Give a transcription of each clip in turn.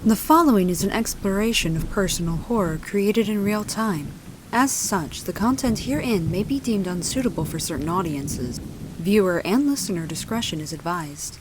The following is an exploration of personal horror created in real time. As such, the content herein may be deemed unsuitable for certain audiences. Viewer and listener discretion is advised.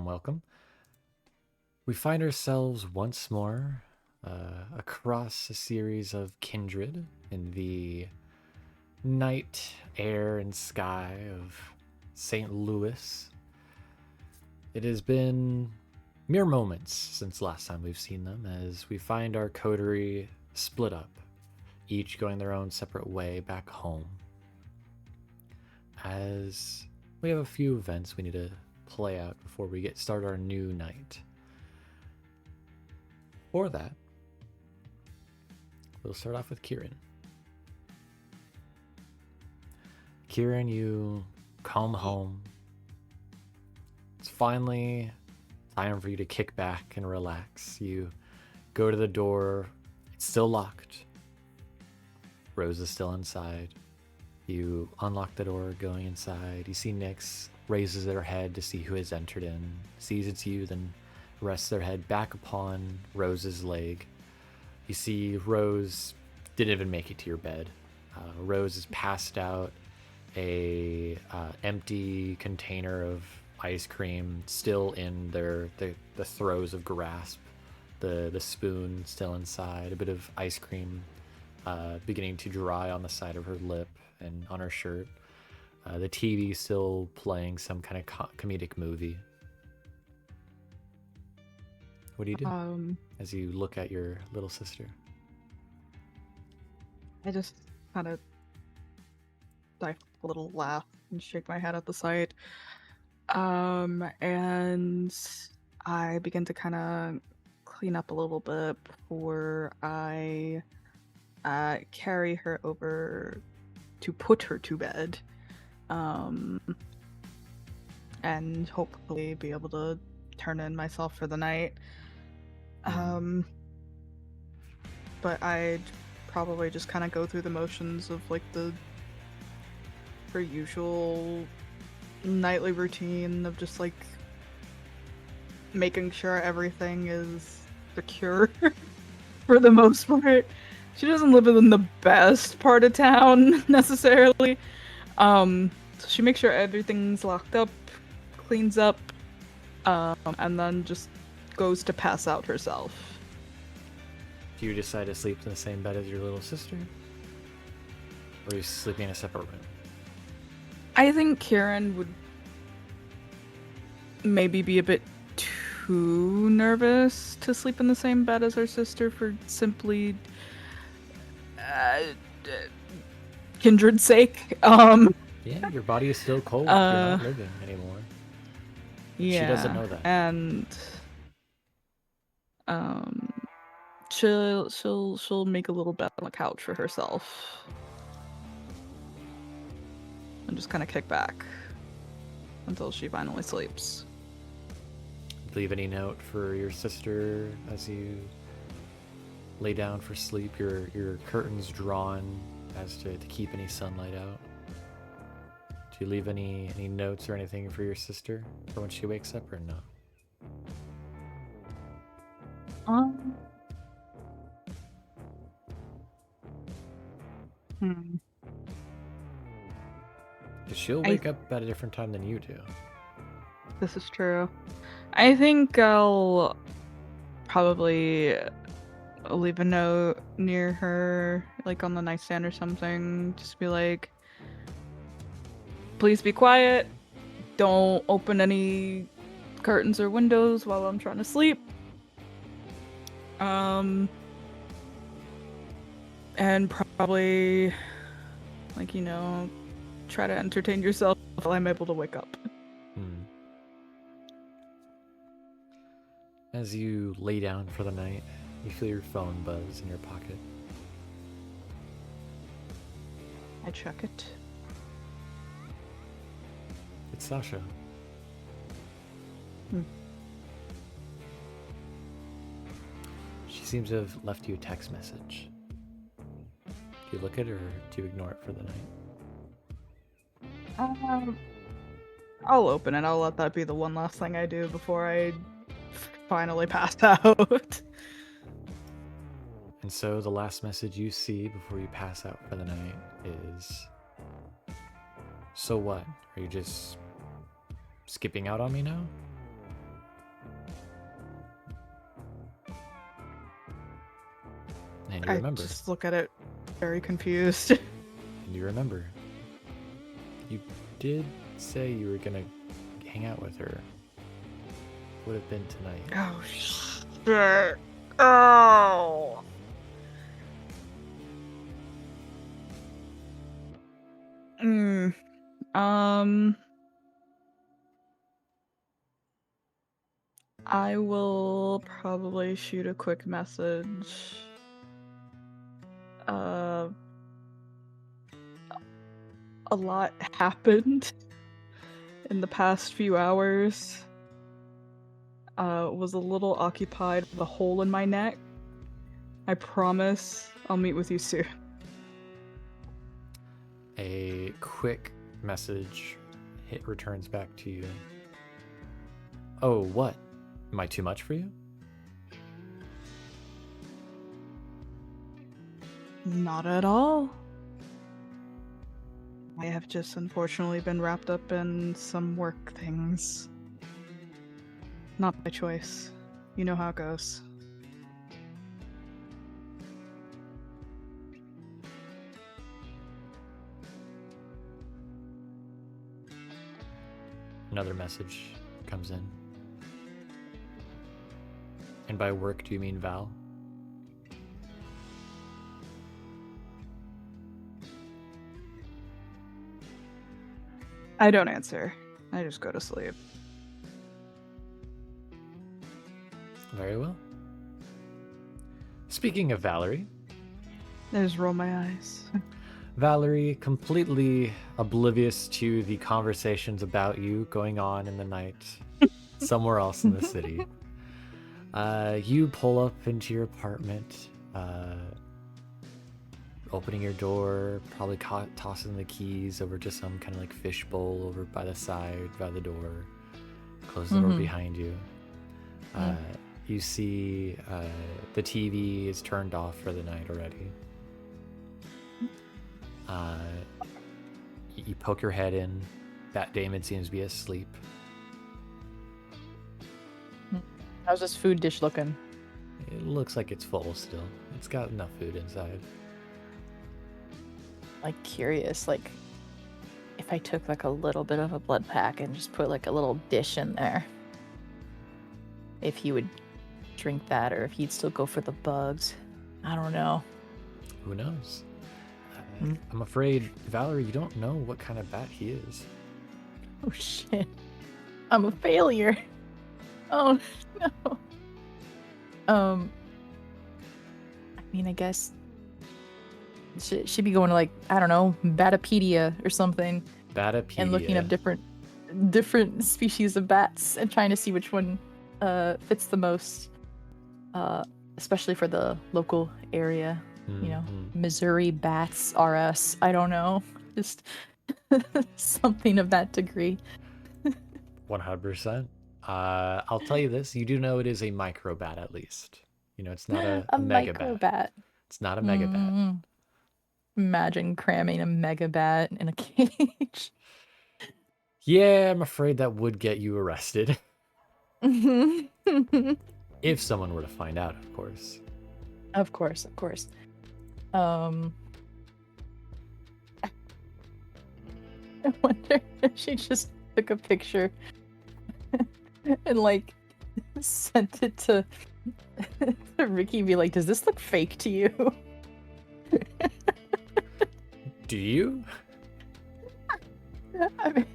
Welcome. We find ourselves once more across a series of kindred in the night, air, and sky of St. Louis. It has been mere moments since last time we've seen them as we find our coterie split up, each going their own separate way back home. As we have a few events we need to play out before we start our new night. For that, we'll start off with Kieran. Kieran, you come home. It's finally time for you to kick back and relax. You go to the door. It's still locked. Rose is still inside. You unlock the door, going inside. You see Nyx raises their head to see who has entered in, sees it's you, then rests their head back upon Rose's leg. You see Rose didn't even make it to your bed. Rose is passed out, a empty container of ice cream still in the throes of grasp, the spoon still inside, a bit of ice cream beginning to dry on the side of her lip and on her shirt. The TV still playing some kind of comedic movie. What do you do as you look at your little sister? I just kind of a little laugh and shake my head at the sight. And I begin to kind of clean up a little bit before I carry her over to put her to bed. And hopefully be able to turn in myself for the night. But I'd probably just kind of go through the motions of like her usual nightly routine of just like making sure everything is secure for the most part. She doesn't live in the best part of town necessarily. So she makes sure everything's locked up, cleans up, and then just goes to pass out herself. Do you decide to sleep in the same bed as your little sister? Or are you sleeping in a separate room? I think Kieran would maybe be a bit too nervous to sleep in the same bed as her sister for simply kindred's sake. Yeah, your body is still cold. You're not living anymore. Yeah, she doesn't know that. And she'll make a little bed on the couch for herself and just kind of kick back until she finally sleeps. Leave any note for your sister as you lay down for sleep? Your curtains drawn as to keep any sunlight out. Do you leave any notes or anything for your sister for when she wakes up or no? She'll wake up at a different time than you do. This is true. I think I'll probably leave a note near her, like on the nightstand or something. Just be like, please be quiet. Don't open any curtains or windows while I'm trying to sleep. And probably, like, try to entertain yourself while I'm able to wake up. As you lay down for the night, you feel your phone buzz in your pocket. I check it. It's Sasha. She seems to have left you a text message. Do you look at it or do you ignore it for the night? I'll open it. I'll let that be the one last thing I do before I finally pass out. And so the last message you see before you pass out for the night is, so what? Are you just skipping out on me now? And you remember. I just look at it very confused. And you remember. You did say you were gonna hang out with her. Would have been tonight. Oh, shit. Oh. I will probably shoot a quick message. A lot happened in the past few hours. Was a little occupied with a hole in my neck. I promise I'll meet with you soon. A quick message returns back to you. Oh, what? Am I too much for you? Not at all. I have just unfortunately been wrapped up in some work things. Not by choice. You know how it goes. Another message comes in. And by work, do you mean Val? I don't answer. I just go to sleep. Very well. Speaking of Valerie. I just roll my eyes. Valerie, completely oblivious to the conversations about you going on in the night somewhere else in the city. You pull up into your apartment, opening your door, probably tossing the keys over to some kind of like fishbowl over by the side, by the door, close the door behind you. You see the TV is turned off for the night already. You poke your head in. Bat Damon seems to be asleep. How's this food dish looking? It looks like it's full still. It's got enough food inside. Like, curious, like, if I took like a little bit of a blood pack and just put like a little dish in there, if he would drink that or if he'd still go for the bugs. I don't know. Who knows? I'm afraid, Valerie, you don't know what kind of bat he is. Oh shit. I'm a failure. Oh no. I mean, I guess should be going to, like, I don't know, Batapedia or something. Batapedia. And looking up different species of bats and trying to see which one fits the most, especially for the local area. You know, Missouri bats are us. I don't know, just something of that degree. 100%. I'll tell you this: you do know it is a microbat, at least. You know, it's not a megabat. Microbat. It's not a megabat. Imagine cramming a megabat in a cage. Yeah, I'm afraid that would get you arrested. If someone were to find out, of course. Of course. I wonder if she just took a picture and like sent it to Ricky be like, does this look fake to you? Do you? I mean,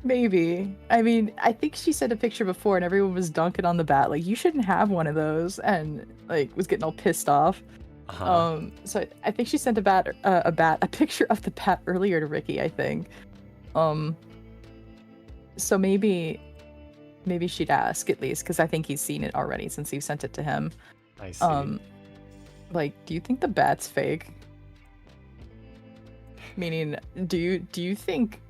maybe. I mean, I think she sent a picture before and everyone was dunking on the bat. Like, you shouldn't have one of those. And, like, was getting all pissed off. So I think she sent a picture of the bat earlier to Ricky, I think. So maybe she'd ask at least, because I think he's seen it already since you sent it to him. I see. Like, do you think the bat's fake? Meaning, do you think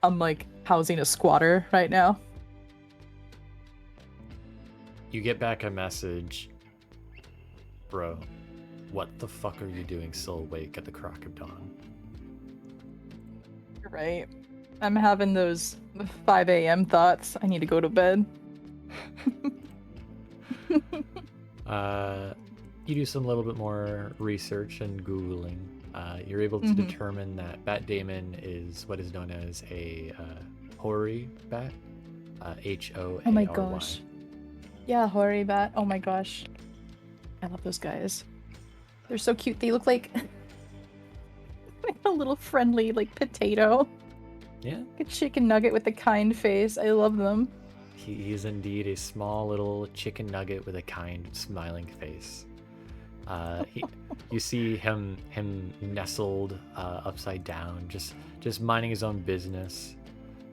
I'm like housing a squatter right now? You get back a message. Bro, what the fuck are you doing still awake at the crack of dawn? Right. I'm having those 5 a.m. thoughts. I need to go to bed. You do some little bit more research and Googling. You're able to determine that Bat Damon is what is known as a hoary bat. H-O-A-R-Y. Oh my gosh. Yeah, hoary bat. Oh my gosh. I love those guys. They're so cute. They look like a little friendly, like, potato. Yeah. Like a chicken nugget with a kind face. I love them. He is indeed a small little chicken nugget with a kind, smiling face. You see him nestled upside down, just minding his own business,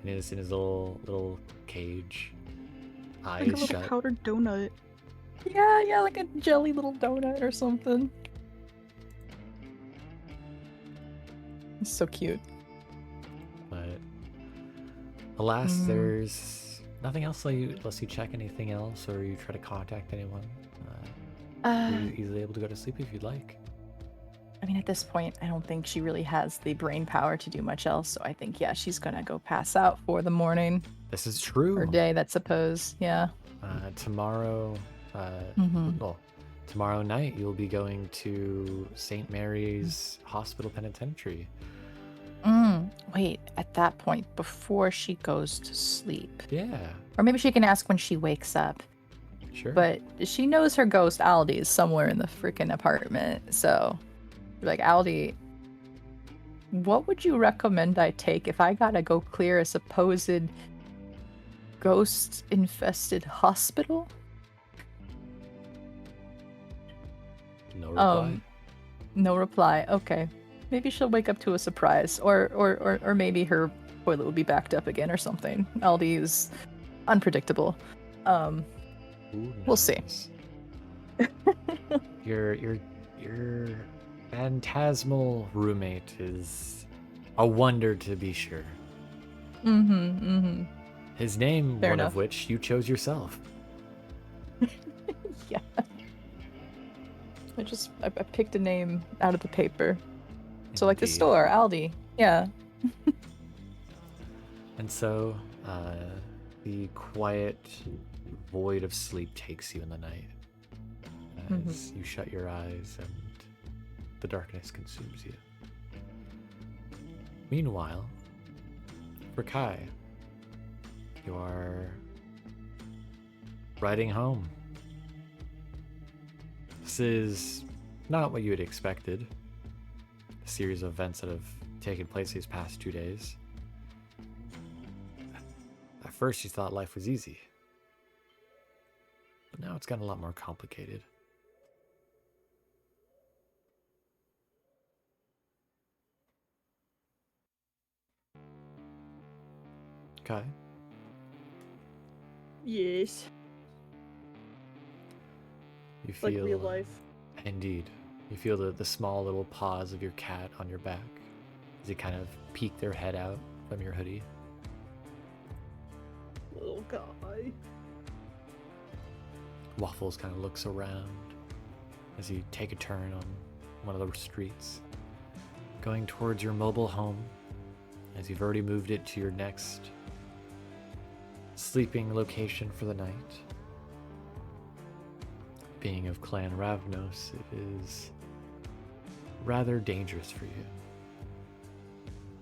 in his little cage, eyes Like a little shut. powdered donut. Yeah, like a jelly little donut or something. It's so cute. But alas, there's nothing else unless you check anything else or you try to contact anyone. You're easily able to go to sleep if you'd like. I mean, at this point, I don't think she really has the brain power to do much else. So I think, yeah, she's gonna go pass out for the morning This is true. or day, that's suppose. Yeah. Tomorrow, well, tomorrow night you'll be going to St. Mary's Hospital Penitentiary. Wait, at that point, before she goes to sleep. Yeah, Or maybe she can ask when she wakes up. sure. But she knows her ghost Aldi is somewhere in the freaking apartment. So, like, Aldi, what would you recommend I take if I gotta go clear a supposed ghost-infested hospital? No reply. No reply. Okay. Maybe she'll wake up to a surprise, or maybe her toilet will be backed up again or something. Aldi is unpredictable. Who we'll see. knows? Your phantasmal roommate is a wonder to be sure. His name, Fair one enough. of which you chose yourself. Yeah. I picked a name out of the paper. So, like, the Indeed. store, Aldi. Yeah. And so, the quiet void of sleep takes you in the night as you shut your eyes and the darkness consumes you. Meanwhile, for Kai, you are riding home. This is not what you had expected. A series of events that have taken place these past 2 days. At first you thought life was easy, but now it's gotten a lot more complicated. Kai, Yes. you feel Like real life. Indeed. You feel the small little paws of your cat on your back as they kind of peek their head out from your hoodie. Little guy. Waffles kind of looks around as you take a turn on one of the streets, going towards your mobile home as you've already moved it to your next sleeping location for the night. Being of Clan Ravnos, it is rather dangerous for you.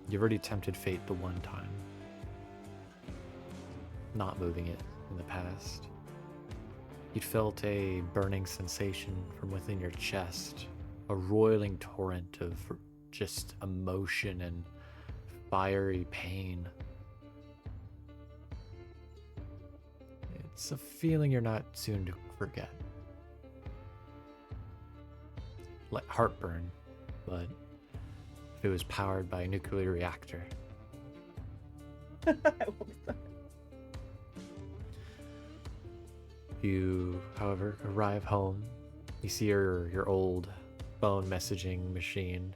You've already tempted fate the one time, not moving it in the past. You'd felt a burning sensation from within your chest, a roiling torrent of just emotion and fiery pain. It's a feeling you're not soon to forget. Like heartburn, but if it was powered by a nuclear reactor. I love that. You, however, arrive home. You see your old phone messaging machine.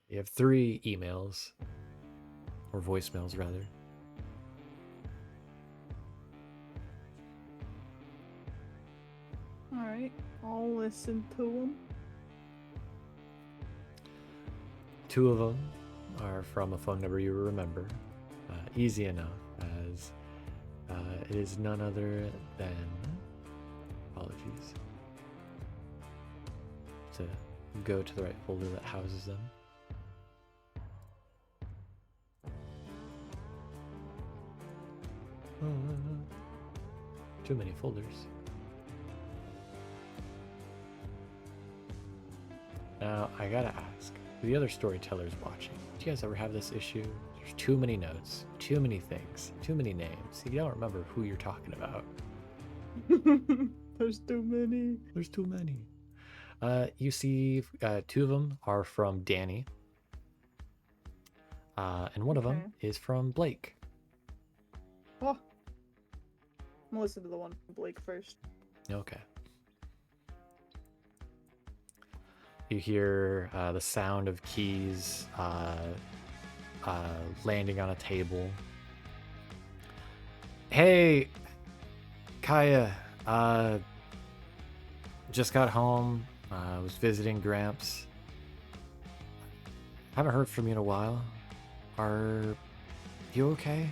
You have 3 emails, or voicemails rather. Alright, I'll listen to him. 2 of them are from a phone number you remember. Easy enough, as it is none other than, apologies, to go to the right folder that houses them. Too many folders. Now, I gotta ask, for the other storytellers watching, do you guys ever have this issue? There's too many notes, too many things, too many names. You don't remember who you're talking about. There's too many. There's too many. You see 2 of them are from Danny. And one of them is from Blake. Oh. I'm gonna listen to the one from Blake first. Okay. You hear the sound of keys landing on a table. Hey, Kaya. Just got home. Was visiting Gramps. Haven't heard from you in a while. Are you okay?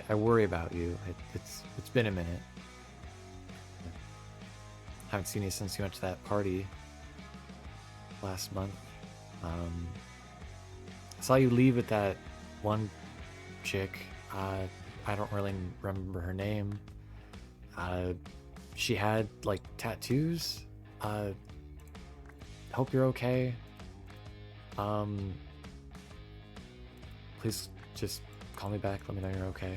I worry about you. It's been a minute. Haven't seen you since you went to that party last month. I saw you leave with that one chick. I don't really remember her name. She had like tattoos. Hope you're okay. Please just call me back. Let me know you're okay.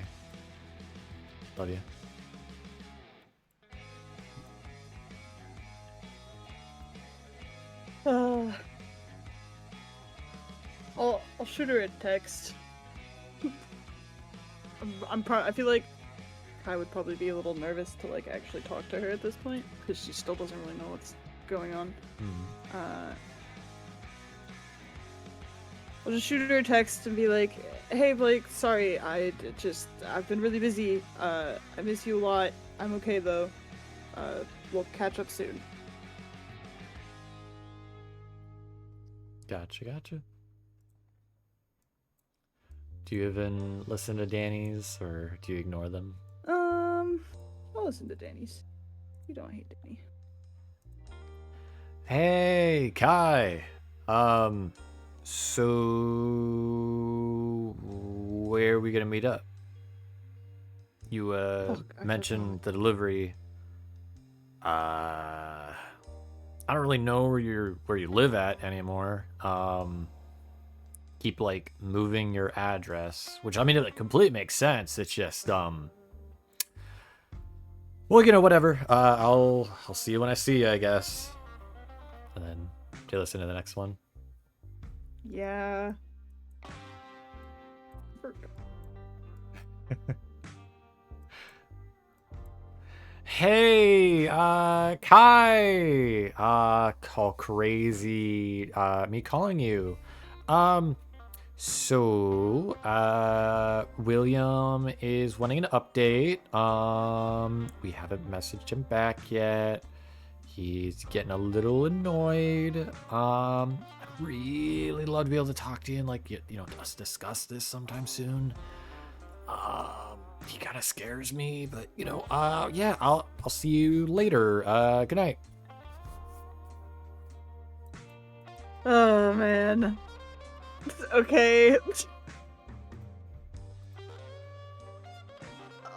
Love you. I'll shoot her a text. I feel like I would probably be a little nervous to like actually talk to her at this point because she still doesn't really know what's going on. I'll just shoot her a text and be like, "Hey Blake, sorry, I've been really busy. I miss you a lot. I'm okay though. We'll catch up soon." Gotcha. Do you even listen to Danny's, or do you ignore them? I'll listen to Danny's. You don't hate Danny. Hey, Kai. So where are we gonna meet up? You mentioned the delivery. I don't really know where you live at anymore. Keep like moving your address, which I mean it completely makes sense. It's just well, you know, whatever. I'll see you when I see you, I guess. And then do you listen to the next one? Yeah. Hey, Kai. Call crazy. Me calling you. So, William is wanting an update. We haven't messaged him back yet. He's getting a little annoyed. I'd really love to be able to talk to you and like, you know, us discuss this sometime soon. He kind of scares me, but you know, yeah, I'll see you later. Good night. Oh man. Okay.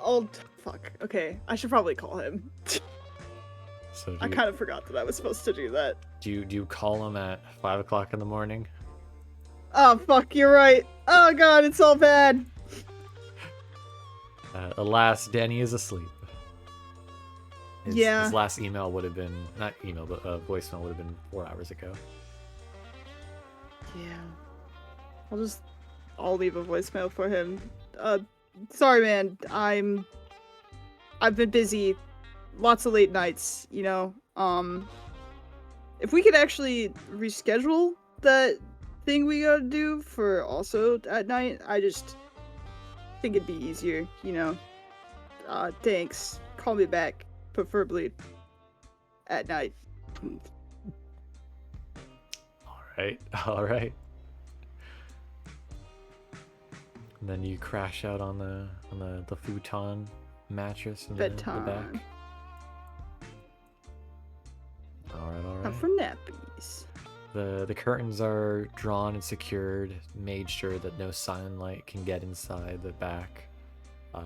I'll fuck. Okay, I should probably call him. So I kind of forgot that I was supposed to do that. do you call him at 5 o'clock in the morning? Oh, fuck, you're right. Oh, God, it's all bad. Alas, Danny is asleep. Yeah. His last email would have been, not email, but voicemail would have been 4 hours ago. Yeah. I'll leave a voicemail for him. Sorry, man. I've been busy. Lots of late nights, you know. If we could actually reschedule that thing we gotta do for also at night, I just think it'd be easier, you know. Thanks. Call me back, preferably at night. All right. And then you crash out on the futon mattress in the back. Bedtime. All right. Time for nappies. The curtains are drawn and secured, made sure that no sunlight can get inside the back.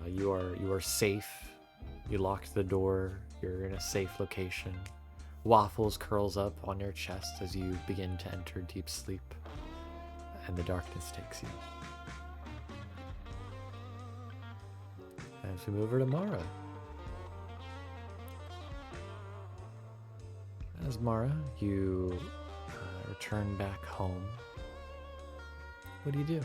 You are safe. You locked the door. You're in a safe location. Waffles curls up on your chest as you begin to enter deep sleep, and the darkness takes you. As we move over to Mara. As Mara, you return back home. What do you do?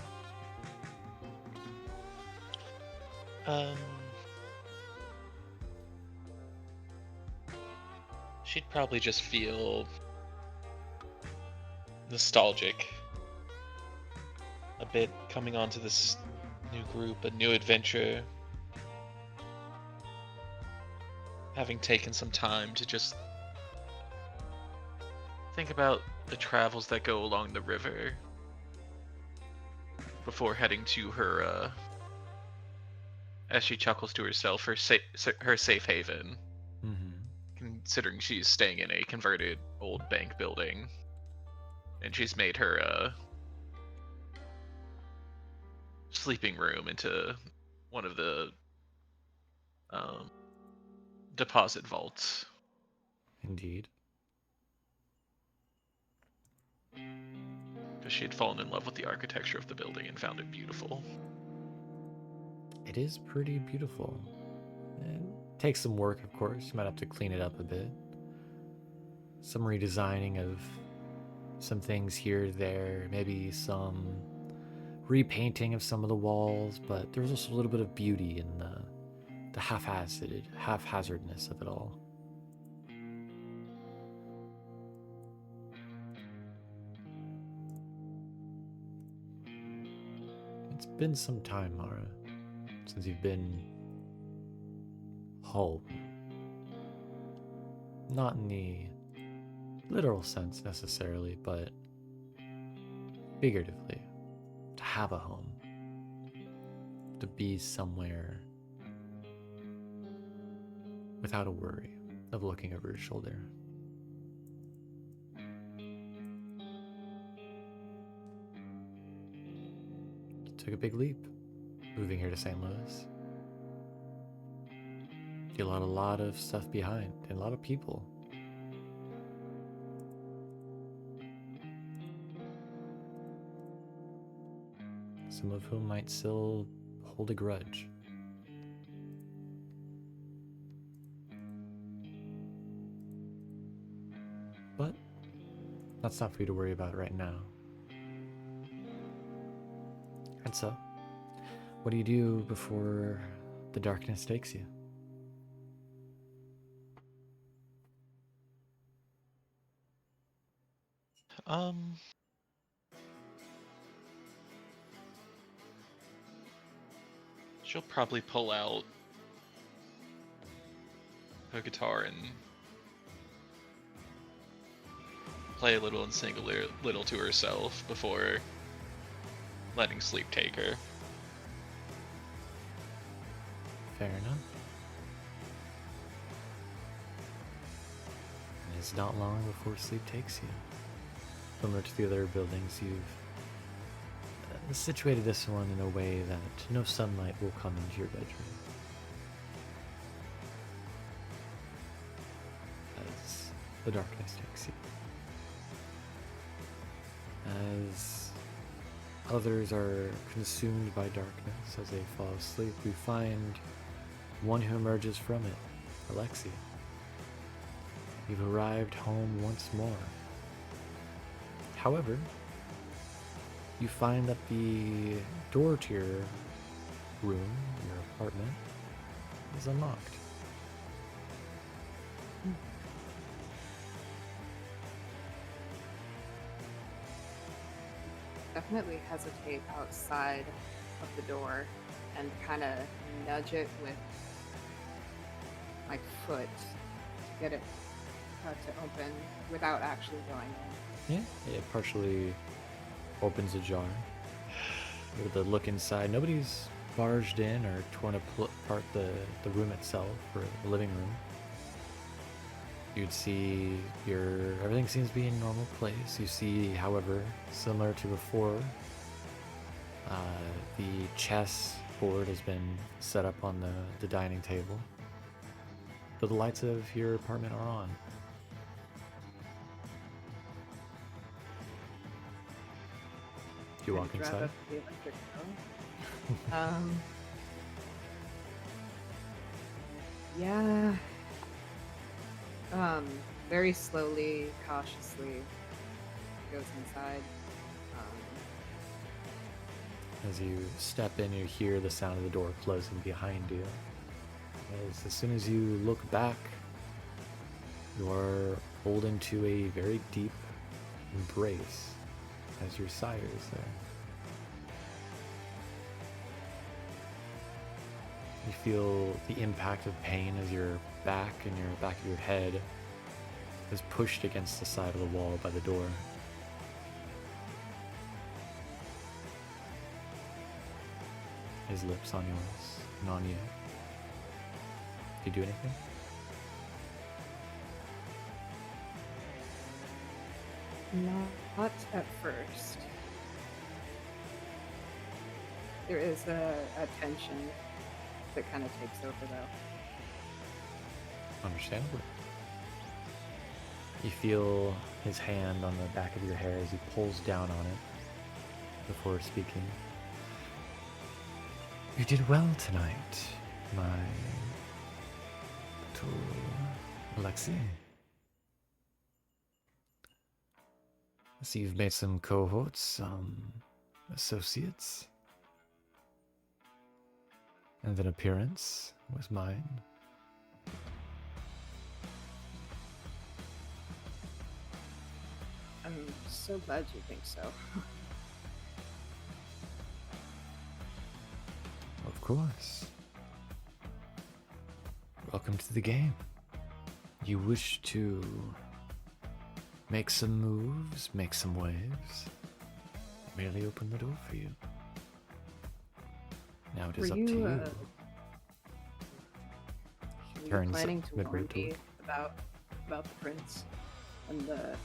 She'd probably just feel nostalgic a bit coming onto this new group, a new adventure. Having taken some time to just think about the travels that go along the river before heading to her, as she chuckles to herself, her safe haven. Mm-hmm. Considering she's staying in a converted old bank building, and she's made her sleeping room into one of the deposit vaults. Indeed. Because she had fallen in love with the architecture of the building and found it beautiful. It is pretty beautiful. It takes some work, of course. You might have to clean it up a bit. Some redesigning of some things here, there, maybe some repainting of some of the walls, but there's also a little bit of beauty in the haphazardness of it all. It's been some time, Mara, since you've been home. Not in the literal sense necessarily, but figuratively. To have a home. To be somewhere without a worry of looking over your shoulder. You took a big leap moving here to St. Louis. You left a lot of stuff behind and a lot of people. Some of whom might still hold a grudge. But that's not for you to worry about right now. And so, what do you do before the darkness takes you? She'll probably pull out her guitar and play a little and sing a little to herself before letting sleep take her. Fair enough. And it's not long before sleep takes you. Similar to the other buildings, you've situated this one in a way that no sunlight will come into your bedroom. the darkness takes you. As others are consumed by darkness as they fall asleep, we find one who emerges from it, Alexi. You've arrived home once more. However, you find that the door to your room, your apartment, is unlocked. Definitely hesitate outside of the door and kind of nudge it with my foot to get it to open without actually going in. Yeah, it partially opens ajar. With the look inside, nobody's barged in or torn apart the room itself or the living room. You'd see everything seems to be in a normal place. You see, however, similar to before, the chess board has been set up on the dining table. But the lights of your apartment are on. Do you walk Drive inside? up the electric bill. Yeah. Very slowly, cautiously goes inside. As you step in, you hear the sound of the door closing behind you. As soon as you look back, you are pulled into a very deep embrace as your sire is there. You feel the impact of pain as your back and your back of your head is pushed against the side of the wall by the door. His lips on yours and on you. Do you do anything? Not at first. There is a tension that kind of takes over, though. Understandably. You feel his hand on the back of your hair as he pulls down on it before speaking. You did well tonight, my little Alexi. I see you've made some cohorts, some associates. And an appearance was mine. I'm so glad you think so. Of course. Welcome to the game. You wish to make some moves, make some waves. Merely open the door for you. Now it is up to you. Were you Turns planning to midway warn me toward- about the prince and the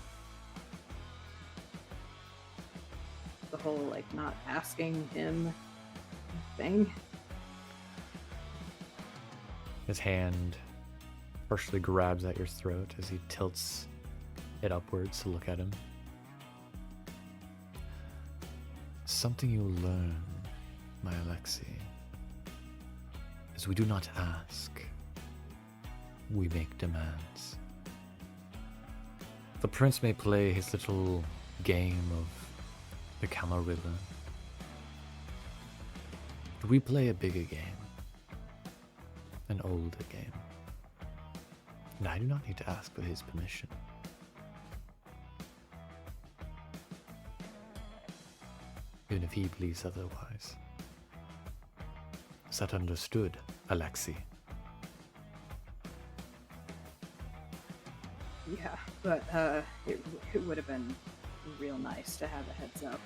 whole like not asking him thing? His hand partially grabs at your throat as he tilts it upwards to look at him. Something you'll learn, my Alexi, is we do not ask, we make demands. The prince may play his little game of the Camarilla, but we play a bigger game, an older game, and I do not need to ask for his permission. Even if he believes otherwise. Is that understood, Alexi? Yeah, but it would have been real nice to have a heads up.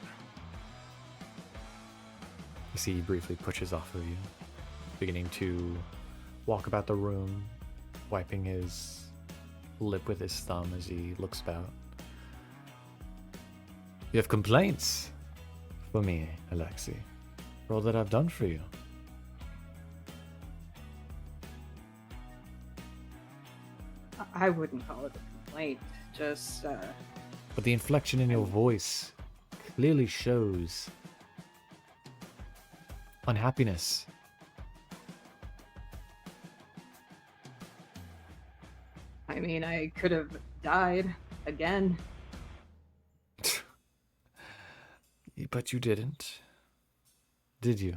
You see he briefly pushes off of you, beginning to walk about the room, wiping his lip with his thumb as he looks about. You have complaints for me, Alexi, for all that I've done for you. I wouldn't call it a complaint. Just, But the inflection in your voice clearly shows unhappiness. I mean, I could have died again. But you didn't. Did you?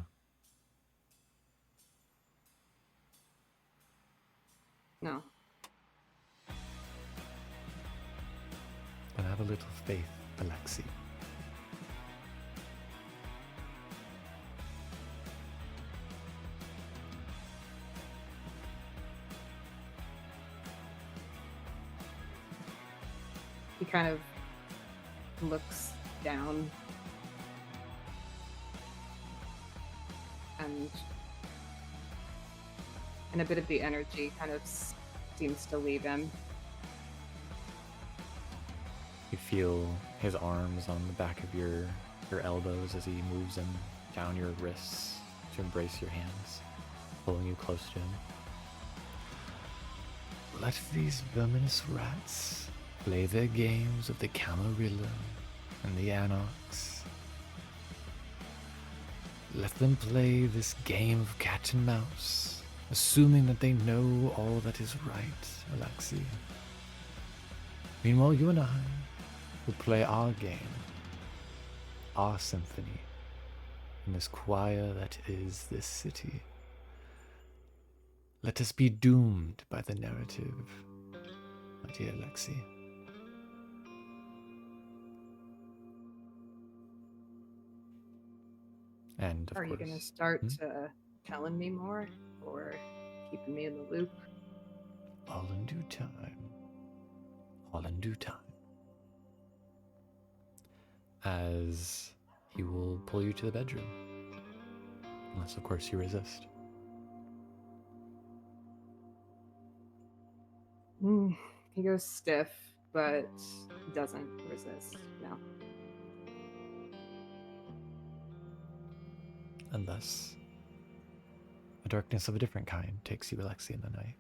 No. Then have a little faith, Alexei. He kind of looks down and a bit of the energy kind of seems to leave him. You feel his arms on the back of your elbows as he moves them down your wrists to embrace your hands, pulling you close to him. Let these verminous rats play their games of the Camarilla and the Anarchs. Let them play this game of cat and mouse, assuming that they know all that is right, Alexei. Meanwhile, you and I will play our game, our symphony, in this choir that is this city. Let us be doomed by the narrative, my dear Alexei. And of Are course, you going to start telling me more or keeping me in the loop? all in due time. All in due time. As he will pull you to the bedroom. Unless, of course, you resist. He goes stiff, but doesn't resist. No. And thus, a darkness of a different kind takes you, Alexei, in the night.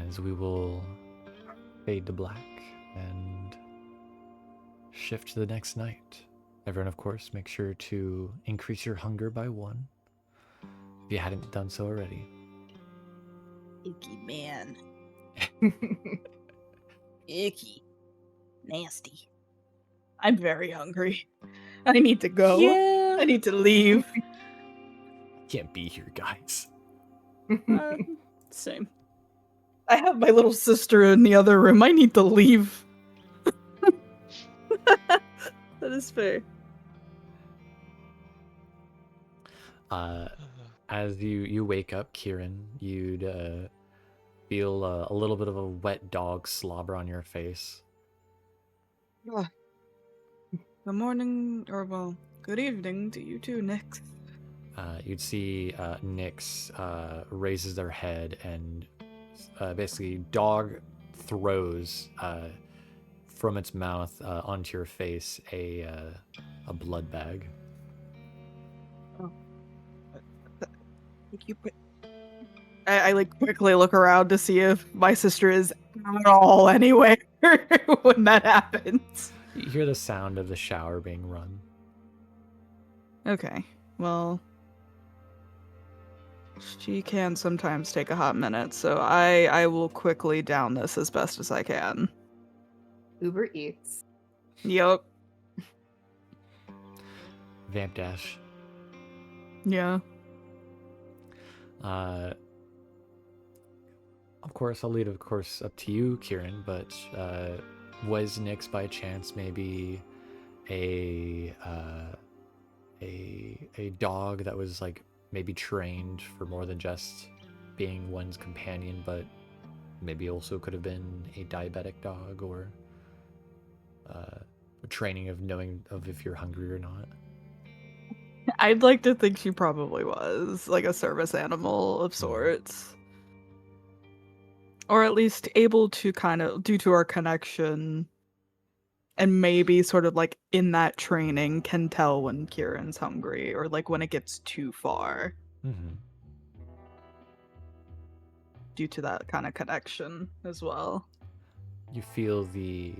As we will fade to black and shift to the next night. Everyone, of course, make sure to increase your hunger by 1, if you hadn't done so already. Icky man. Icky. Nasty. I'm very hungry. I need to go. Yeah. I need to leave. Can't be here, guys. Same. I have my little sister in the other room. I need to leave. That is fair. As you wake up, Kieran, you'd feel a little bit of a wet dog slobber on your face. Good morning, or well, good evening to you too, Nix. You'd see Nyx raises their head and basically dog throws from its mouth onto your face a blood bag. I like quickly look around to see if my sister is at all anywhere when that happens. You hear the sound of the shower being run. Okay, well, she can sometimes take a hot minute, so I will quickly down this as best as I can. Uber Eats. Yup. Vamp dash. Yeah. Of course, I'll leave it, of course, up to you, Kieran, but was Nyx by chance maybe a dog that was like maybe trained for more than just being one's companion, but maybe also could have been a diabetic dog or training of knowing of if you're hungry or not? I'd like to think she probably was, like a service animal of sorts. Or at least able to kind of, due to our connection, and maybe sort of like in that training, can tell when Kieran's hungry, or like when it gets too far. Mm-hmm. due to that kind of connection as well. You feel the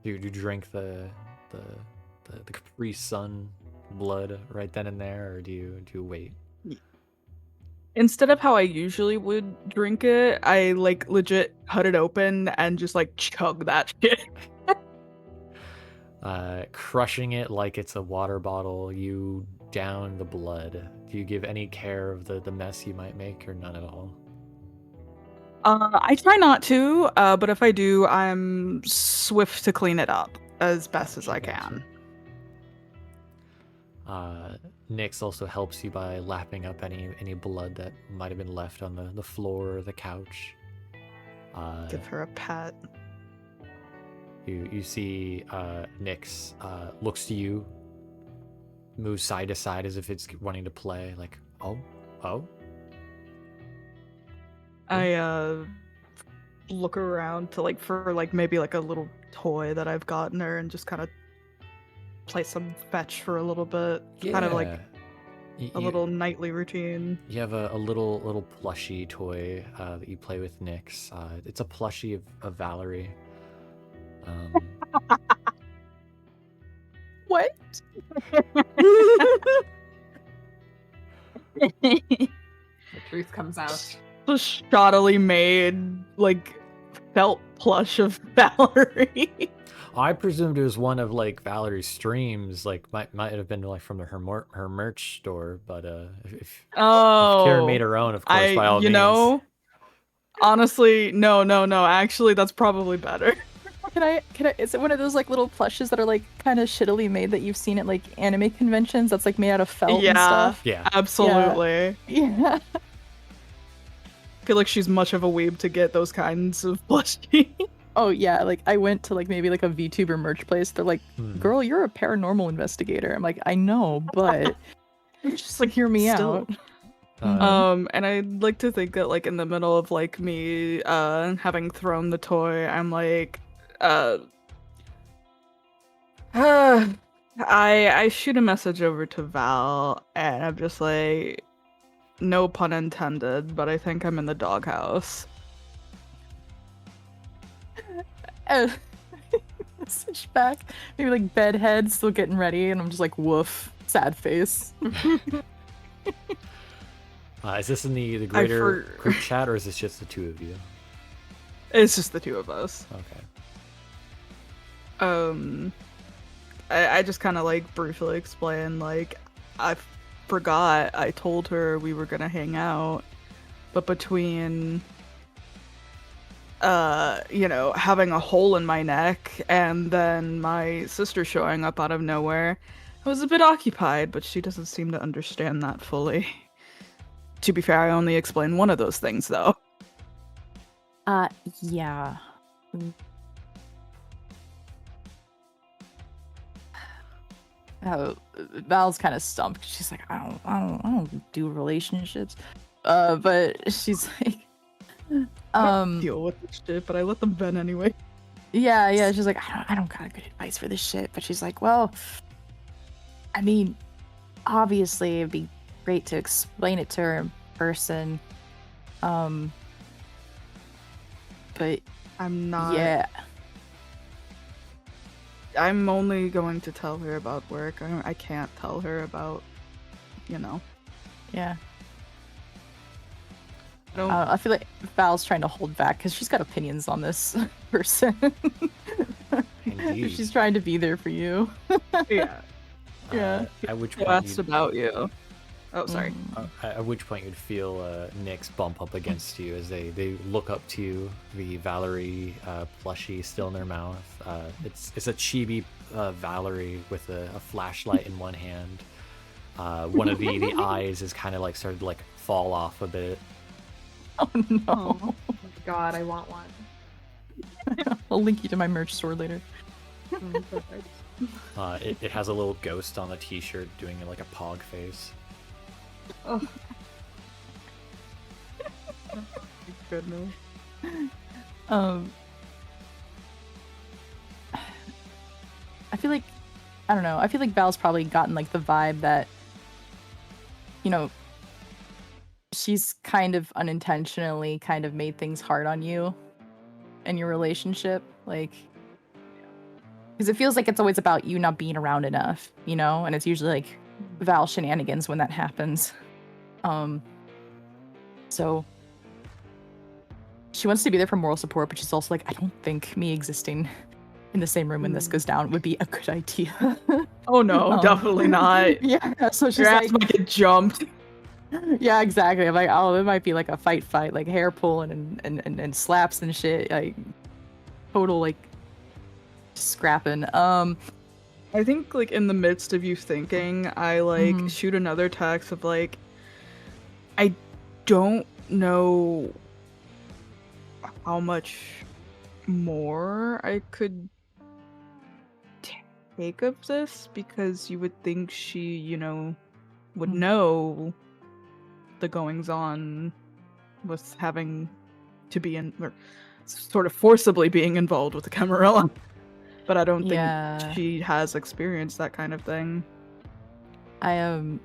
you drink the Capri Sun blood right then and there, or do you wait? Instead of how I usually would drink it, I like legit cut it open and just like chug that shit. Crushing it like it's a water bottle, you down the blood. Do you give any care of the mess you might make, or none at all? I try not to, but if I do, I'm swift to clean it up as best as I can. Nyx also helps you by lapping up any blood that might have been left on the floor or the couch. Give her a pat. You see Nyx looks to you, moves side to side as if it's wanting to play, like, oh. I look around to like for like maybe like a little toy that I've gotten her and just kind of play some fetch for a little bit. Kind of like a little nightly routine. You have a little plushie toy that you play with Nyx. It's a plushie of Valerie. What? The truth comes out. The shoddily made like felt plush of Valerie. I presumed it was one of like Valerie's streams, like might have been like from her merch store, but if Karen made her own, of course, by all means. Know, honestly, no. Actually, that's probably better. Can I? Is it one of those like little plushes that are like kind of shittily made that you've seen at like anime conventions? That's like made out of felt and stuff. Yeah, absolutely. Yeah. I feel like she's much of a weeb to get those kinds of plushies. Oh yeah, like I went to like maybe like a VTuber merch place. They're like, "Girl, you're a paranormal investigator." I'm like, "I know, but just like hear me out." And I'd like to think that like in the middle of like me having thrown the toy, I'm like I shoot a message over to Val and I'm just like, no pun intended, but I think I'm in the doghouse. Message back, maybe like bedhead still getting ready, and I'm just like, woof, sad face. Is this in the greater group chat, or is this just the two of you? It's just the two of us. Okay. I just kind of like briefly explain, like, I forgot I told her we were gonna hang out, but between having a hole in my neck and then my sister showing up out of nowhere, I was a bit occupied, but she doesn't seem to understand that fully. To be fair, I only explained one of those things, though. Yeah. Val's kind of stumped. She's like, I don't do relationships. But she's like, I don't deal with this shit, but I let them vent anyway. Yeah. She's like, I don't got good advice for this shit. But she's like, well, I mean, obviously it'd be great to explain it to her in person. But I'm not. Yeah. I'm only going to tell her about work. I can't tell her about, Yeah. I I feel like Val's trying to hold back because she's got opinions on this person. Indeed. She's trying to be there for you. Yeah. Yeah. At which point asked about you. Oh, sorry. At which point you'd feel Nyx bump up against you as they look up to you, the Valerie plushie still in their mouth. It's a chibi Valerie with a flashlight in one hand. One of the eyes is kind of like started to like fall off a bit. Oh no. Oh my god, I want one. I'll link you to my merch store later. Perfect. It has a little ghost on the t-shirt doing like a pog face. Oh. Goodness. I feel like, I don't know, I feel like Val's probably gotten like the vibe that, she's kind of unintentionally kind of made things hard on you and your relationship, like, because it feels like it's always about you not being around enough, you know, and it's usually like Val shenanigans when that happens. So she wants to be there for moral support, but she's also like, I don't think me existing in the same room when this goes down would be a good idea. Oh no, definitely not. Yeah, so she's Your ass like, might get jumped. yeah, exactly. I'm like, oh, it might be like a fight, like hair pulling and slaps and shit, like total like scrapping. I think like in the midst of you thinking, I like shoot another text of like, I don't know how much more I could take of this, because you would think she, you know, would know the goings on with having to be in, or sort of forcibly being involved with the Camarilla. But I don't think she has experienced that kind of thing. I am.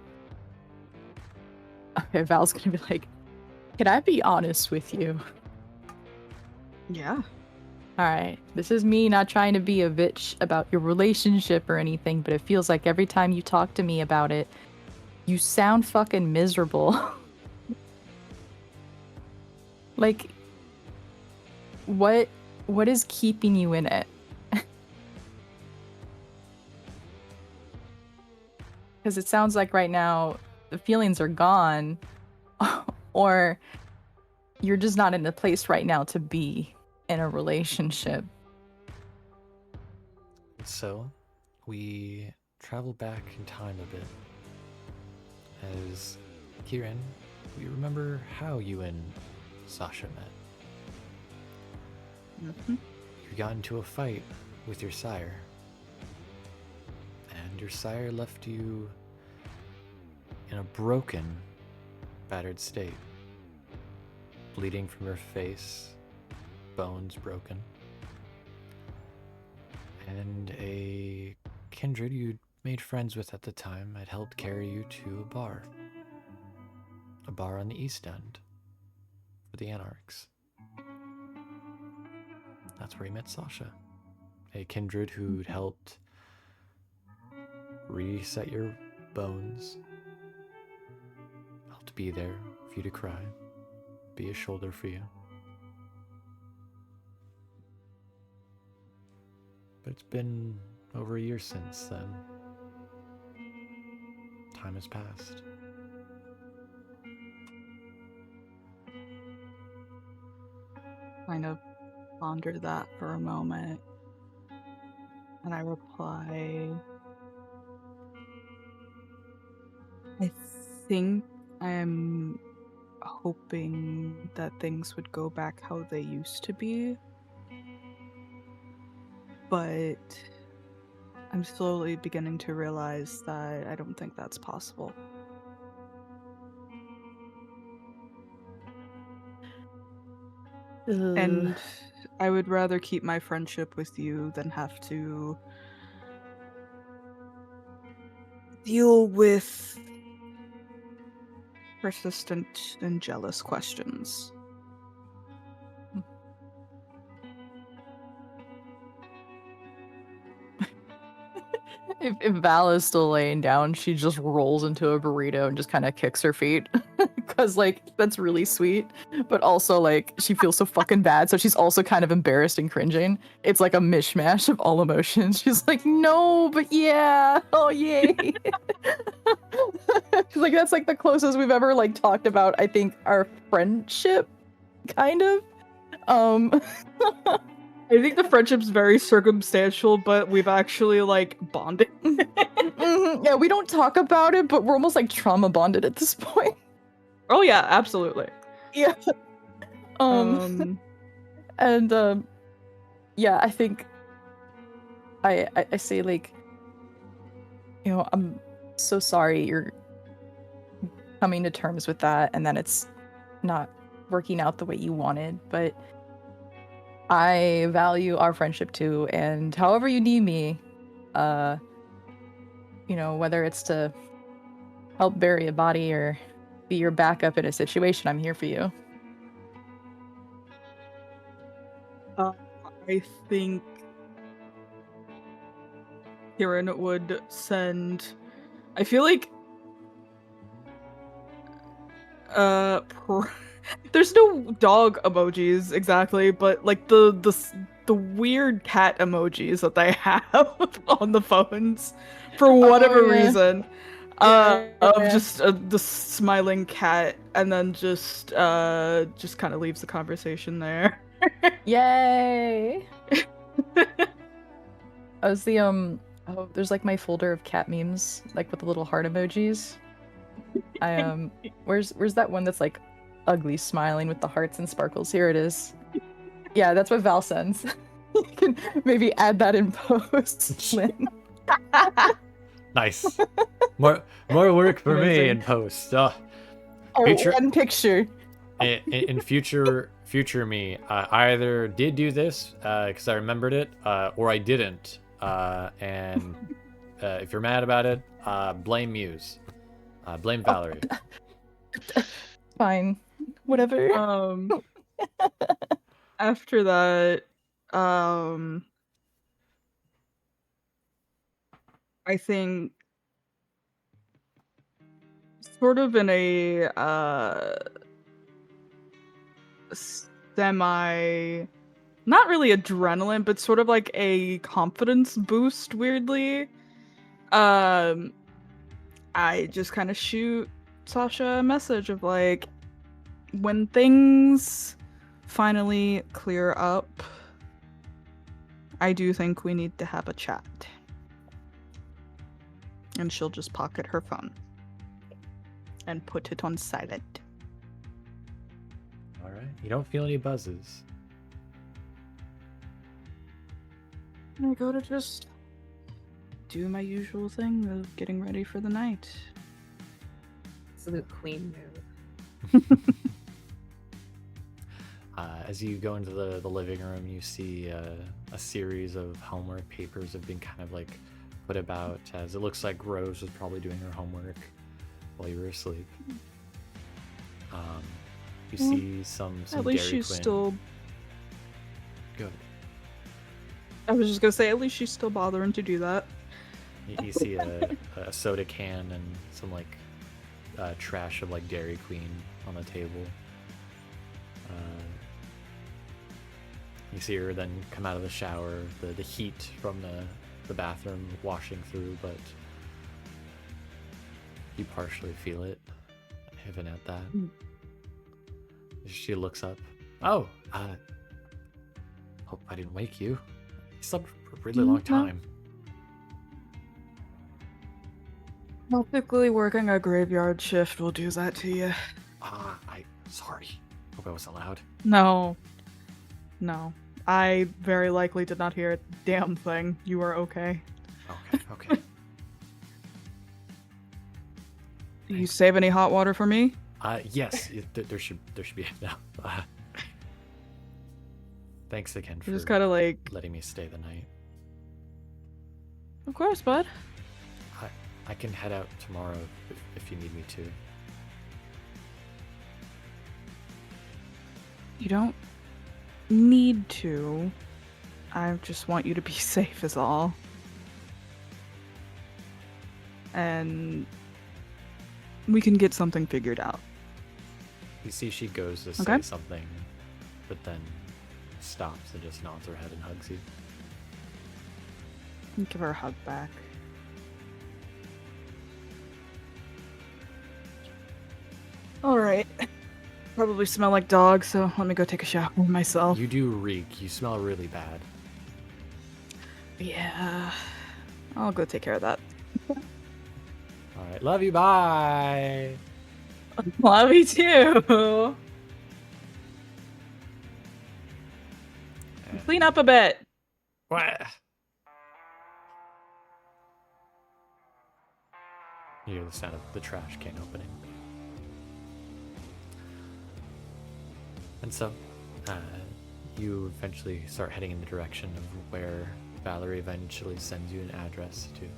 Okay, Val's gonna be like, can I be honest with you? Yeah. Alright, this is me not trying to be a bitch about your relationship or anything, but it feels like every time you talk to me about it, you sound fucking miserable. Like, what is keeping you in it? Because it sounds like right now the feelings are gone, or you're just not in the place right now to be in a relationship. So, we travel back in time a bit. As Kieran, we remember how you and Sasha met. You got into a fight with your sire. And your sire left you in a broken, battered state. Bleeding from your face, bones broken. And a kindred you'd made friends with at the time had helped carry you to a bar. A bar on the East End for the Anarchs. That's where you met Sasha. A kindred who'd helped reset your bones, helped be there for you to cry, be a shoulder for you. But it's been over a year since then. Time has passed. Kind of ponder that for a moment. And I reply, I think I'm hoping that things would go back how they used to be. But I'm slowly beginning to realize that I don't think that's possible. And I would rather keep my friendship with you than have to deal with persistent and jealous questions. If Val is still laying down, she just rolls into a burrito and just kind of kicks her feet. Because, like, that's really sweet. But also, like, she feels so fucking bad. So she's also kind of embarrassed and cringing. It's like a mishmash of all emotions. She's like, no, but yeah. Oh, yay. She's like, that's like the closest we've ever, like, talked about, I think, our friendship, kind of. I think the friendship's very circumstantial, but we've actually, like, bonded. Yeah, we don't talk about it, but we're almost, like, trauma bonded at this point. Oh, yeah, absolutely. Yeah. Yeah, I think I say, like, you know, I'm so sorry you're coming to terms with that and that it's not working out the way you wanted, but I value our friendship too, and however you need me, you know, whether it's to help bury a body or be your backup in a situation, I'm here for you. I think Kieran would send. I feel like there's no dog emojis exactly, but like the weird cat emojis that they have on the phones for whatever reason. Of just the smiling cat, and then just kind of leaves the conversation there. Yay! I was the oh, there's like my folder of cat memes, like with the little heart emojis. I where's that one that's like ugly smiling with the hearts and sparkles? Here it is. Yeah, that's what Val sends. You can maybe add that in post, Lynn. Nice. More work for me Amazing. in post. Oh, one picture. In future me, I either did do this because I remembered it, or I didn't. And if you're mad about it, blame Muse. Blame Valerie. Fine. Whatever. After that, I think sort of in a semi, not really adrenaline, but sort of like a confidence boost, weirdly. I just kind of shoot Sasha a message of like, when things finally clear up, I do think we need to have a chat. And she'll just pocket her phone and put it on silent. All right. You don't feel any buzzes. I go to just do my usual thing of getting ready for the night. Absolute queen move. As you go into the living room, you see a series of homework papers have been kind of like put about, as it looks like Rose was probably doing her homework while you were asleep. You see some At least Dairy she's Queen. still. Good. I was just gonna say, at least she's still bothering to do that. You see a soda can and some like trash of like Dairy Queen on the table. You see her then come out of the shower, the heat from the bathroom washing through, but you partially feel it, even at that. She looks up. Oh, hope I didn't wake you. You slept for a really long time. Typically, working a graveyard shift will do that to you. Sorry. Hope I wasn't loud. No. I very likely did not hear a damn thing. You are okay. Okay. Do you save any hot water for me? Yes. There should be enough. Thanks again for Just kind of like, letting me stay the night. of course, bud. I can head out tomorrow if you need me to. You don't need to. I just want you to be safe is all. And we can get something figured out. You see she goes to say Okay. something, but then stops and just nods her head and hugs you. Give her a hug back. Alright. Probably smell like dog, so let me go take a shower myself. You do reek. You smell really bad. Yeah. I'll go take care of that. Alright, love you, bye! Love you too. Clean up a bit. What? You hear the sound of the trash can opening. And so, you eventually start heading in the direction of where Valerie eventually sends you an address to.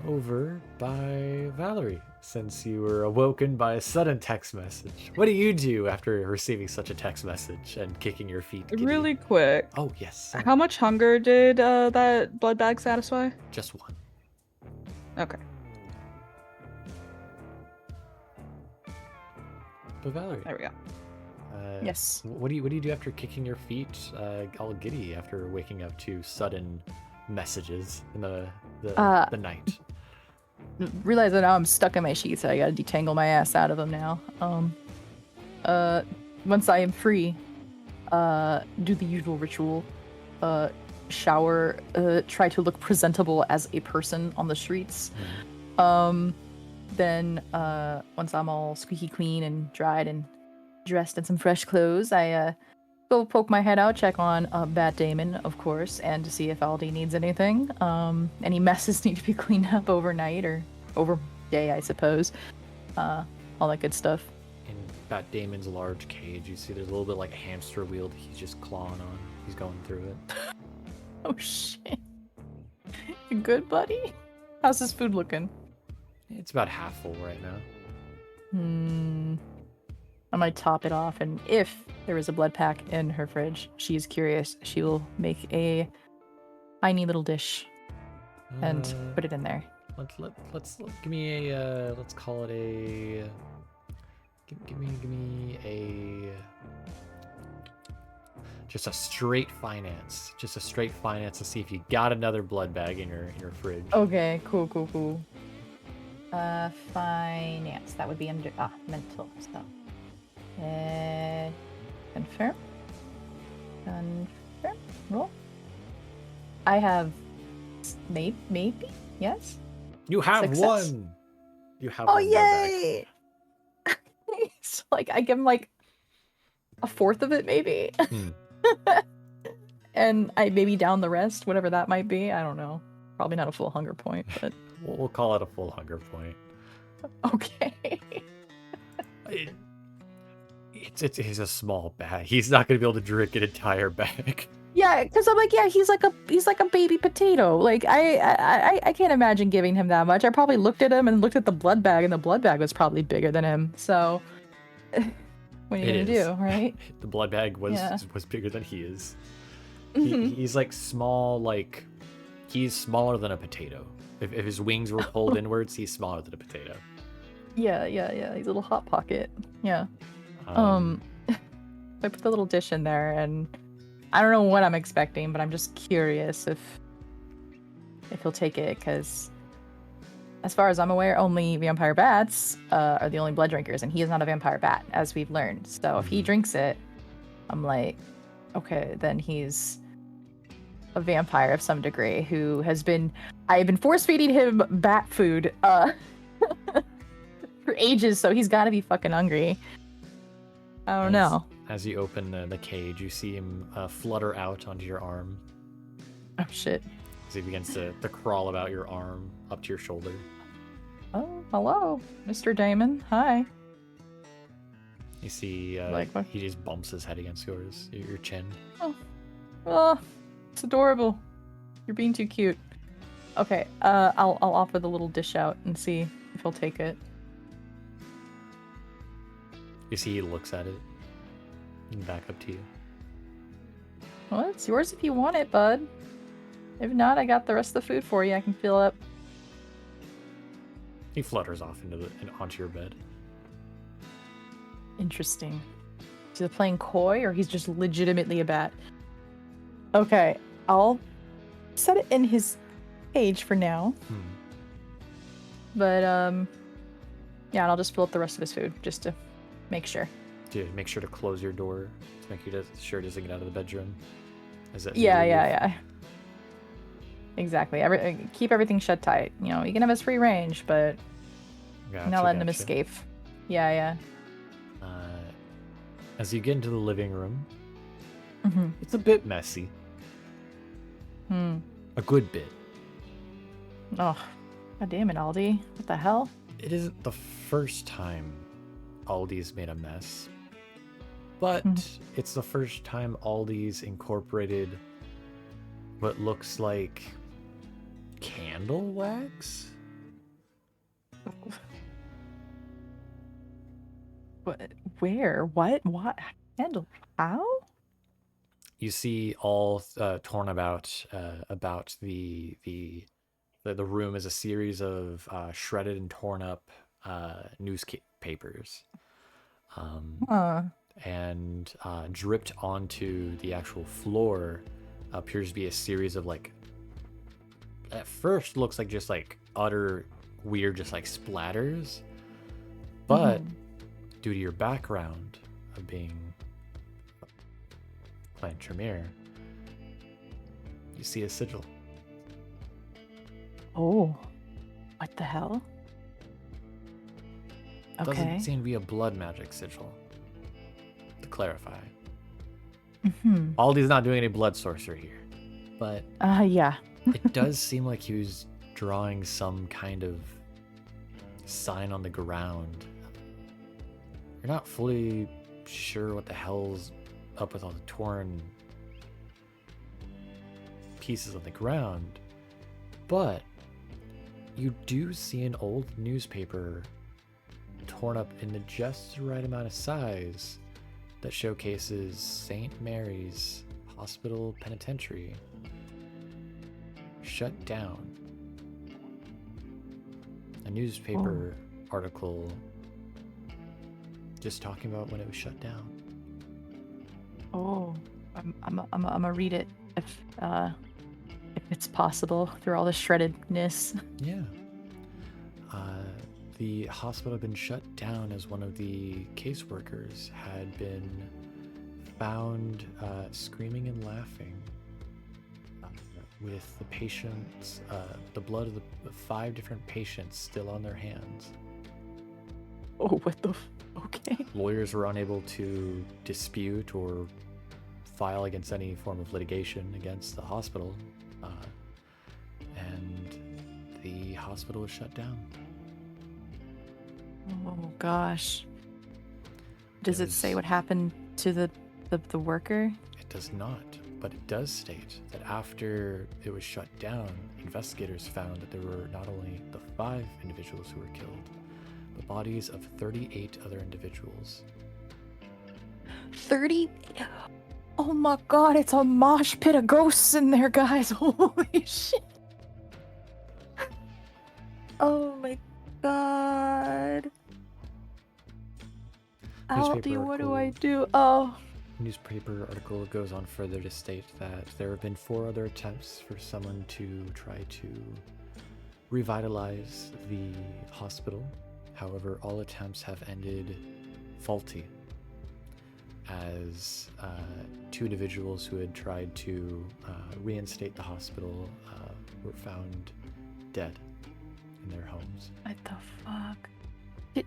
over by Valerie, since you were awoken by a sudden text message. What do you do after receiving such a text message and kicking your feet? Giddy? Really quick. Oh, yes. How much hunger did that blood bag satisfy? Just one. Okay. But Valerie. There we go. Yes. What do you do after kicking your feet all giddy after waking up to sudden messages in the night? Realize that now I'm stuck in my sheets, so I gotta detangle my ass out of them now. Once I am free, do the usual ritual, shower, try to look presentable as a person on the streets. Then once I'm all squeaky clean and dried and dressed in some fresh clothes, I go poke my head out, check on Bat Damon, of course, and to see if Aldi needs anything. Any messes need to be cleaned up overnight or over day, I suppose. All that good stuff. In Bat Damon's large cage, you see there's a little bit like a hamster wheel that he's just clawing on. He's going through it. Oh shit. You good, buddy? How's his food looking? It's about half full right now. I might top it off, and if there is a blood pack in her fridge, she is curious. She will make a tiny little dish and put it in there. Let's give me a let's call it a give me a just a straight finance to see if you got another blood bag in your fridge. Okay, cool. Finance. That would be under mental. So, confirm. Roll. I have maybe yes. You have Success. one. You have. Oh one blood bag. yay! So, like I give him like a fourth of it, maybe. And I maybe down the rest, whatever that might be. I don't know. Probably not a full hunger point, but We'll call it a full hunger point. okay. It's a small bag. He's not gonna be able to drink an entire bag. Yeah, because I'm like, yeah, he's like a baby potato. Like I can't imagine giving him that much. I probably looked at him and looked at the blood bag, and the blood bag was probably bigger than him. So what are you gonna do, right? The blood bag was bigger than he is. He's like small, like he's smaller than a potato. If his wings were pulled inwards, he's smaller than a potato. Yeah. He's a little hot pocket. Yeah. I put the little dish in there, and I don't know what I'm expecting, but I'm just curious if he'll take it, because as far as I'm aware, only vampire bats are the only blood drinkers, and he is not a vampire bat, as we've learned. So if he drinks it, I'm like, okay, then he's a vampire of some degree who has been... I've been force-feeding him bat food for ages, so he's got to be fucking hungry. I don't know. As you open the cage, you see him flutter out onto your arm. Oh, shit. As he begins to crawl about your arm up to your shoulder. Oh, hello, Mr. Damon. Hi. You see Like what? he just bumps his head against your chin. Oh, it's adorable. You're being too cute. Okay, I'll offer the little dish out and see if he'll take it. You see he looks at it and back up to you. Well, it's yours if you want it, bud. If not, I got the rest of the food for you. I can fill up. He flutters off onto your bed. Interesting. Is he playing coy, or he's just legitimately a bat? Okay, I'll set it in his cage for now. But yeah, and I'll just fill up the rest of his food just to make sure. Do you make sure to close your door to make sure it doesn't get out of the bedroom? Is that Yeah. Exactly. Keep everything shut tight. You know, you can have his free range, but not letting him escape. Yeah. As you get into the living room, it's a bit messy. A good bit. Oh, god damn it, Aldi. What the hell? It isn't the first time Aldi's made a mess, but it's the first time Aldi's incorporated what looks like candle wax What? Where? What? Handle? How? You see all torn about the room is a series of shredded and torn up newspapers. Huh. And dripped onto the actual floor appears to be a series of like, at first looks like just like utter weird just like splatters, but due to your background of being Clan Tremere, you see a sigil. Oh, what the hell? Okay. Doesn't seem to be a blood magic sigil, to clarify. Aldi's not doing any blood sorcery here, but yeah. it does seem like he was drawing some kind of sign on the ground. You're not fully sure what the hell's up with all the torn pieces on the ground, but you do see an old newspaper torn up into just the right amount of size that showcases St. Mary's Hospital Penitentiary shut down. A newspaper article just talking about when it was shut down. Oh, I'm gonna read it if it's possible through all the shreddedness. Yeah. The hospital had been shut down as one of the caseworkers had been found screaming and laughing with the patients, the blood of the 5 different patients still on their hands. Oh, what the? Okay. Lawyers were unable to dispute or file against any form of litigation against the hospital, and the hospital was shut down. Oh gosh. Does it say what happened to the worker? It does not, but it does state that after it was shut down, investigators found that there were not only the 5 individuals who were killed, but bodies of 38 other individuals. 30? Oh my god, it's a mosh pit of ghosts in there, guys. Holy shit. Oh my god. Aldi, what do I do? Oh. Newspaper article goes on further to state that there have been 4 other attempts for someone to try to revitalize the hospital. However, all attempts have ended faulty, as 2 individuals who had tried to reinstate the hospital were found dead in their homes. What the fuck? Do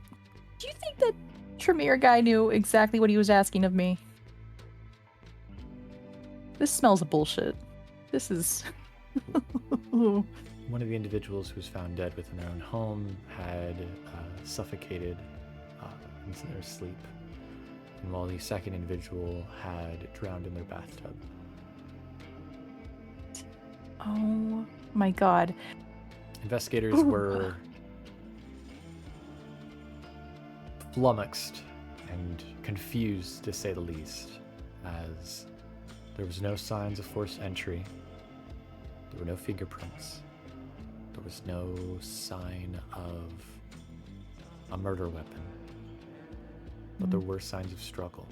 you think that Tremere guy knew exactly what he was asking of me? This smells of bullshit. This is... One of the individuals who was found dead within their own home had suffocated in their sleep, and while the second individual had drowned in their bathtub. Oh my god. Investigators were flummoxed and confused, to say the least, as there was no signs of forced entry, there were no fingerprints, there was no sign of a murder weapon, but there were signs of struggle.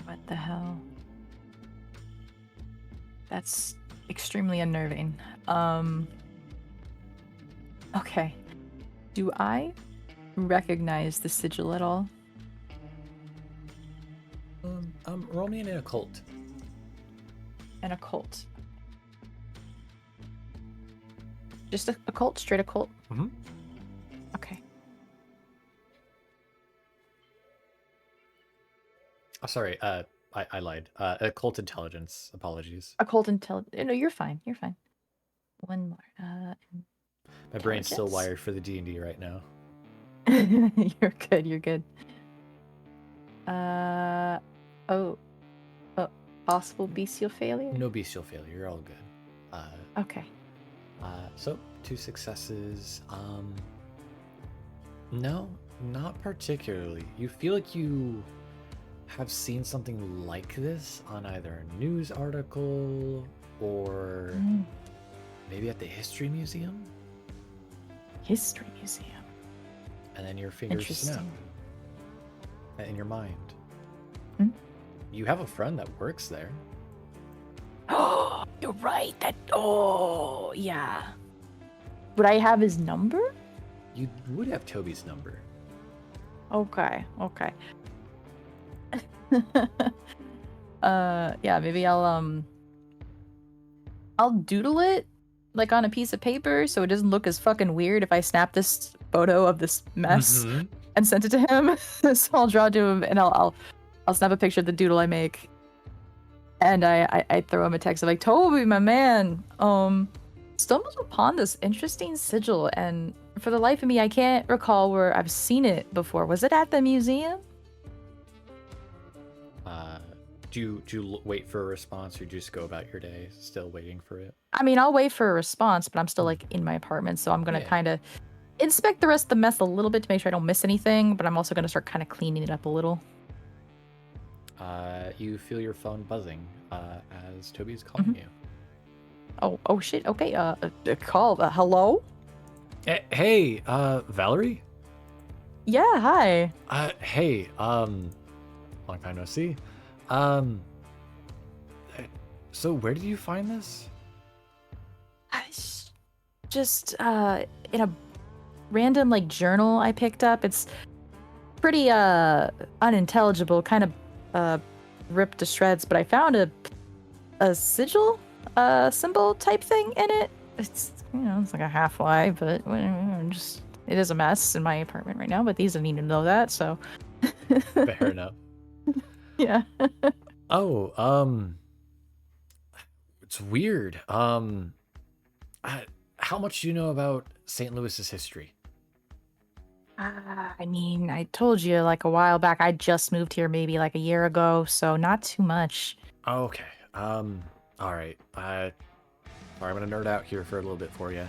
What the hell? That's extremely unnerving. Okay. Do I recognize the sigil at all? Roll me an occult. An occult. Just a occult? Straight occult? Mm-hmm. Okay. Oh, sorry, I lied. Occult intelligence. Apologies. Occult intelligence. No, you're fine. You're fine. One more. My brain's still wired for the D&D right now. You're good. You're good. Possible bestial failure? No bestial failure. You're all good. Okay. So 2 successes. No, not particularly. You feel like you have seen something like this on either a news article or maybe at the History Museum? History Museum. And then your fingers snap Interesting. in your mind. Hmm? You have a friend that works there. Oh, you're right. Oh, yeah. Would I have his number? You would have Toby's number. Okay. Yeah, maybe I'll doodle it like on a piece of paper so it doesn't look as fucking weird if I snap this photo of this mess and send it to him. So I'll draw to him and I'll snap a picture of the doodle I make. And I throw him a text of like, Toby, my man, stumbled upon this interesting sigil, and for the life of me, I can't recall where I've seen it before. Was it at the museum? Do you wait for a response or just go about your day still waiting for it? I mean, I'll wait for a response, but I'm still like in my apartment, so I'm gonna kind of inspect the rest of the mess a little bit to make sure I don't miss anything, but I'm also gonna start kind of cleaning it up a little. You feel your phone buzzing as Toby is calling you. Oh shit. Okay. A call. Hello. Hey, Valerie. Yeah. Hi. Hey. Long time no see. So where did you find this? Just in a random like journal I picked up. It's pretty unintelligible, kind of ripped to shreds, but I found a sigil symbol type thing in it. It's it's like a half-lie, but just it is a mess in my apartment right now, but these don't need to know that, so Fair enough. yeah. It's weird. How much do you know about St. Louis's history? I mean, I told you like a while back, I just moved here maybe like a year ago, so not too much. Okay. All right. Sorry, I'm gonna nerd out here for a little bit for you.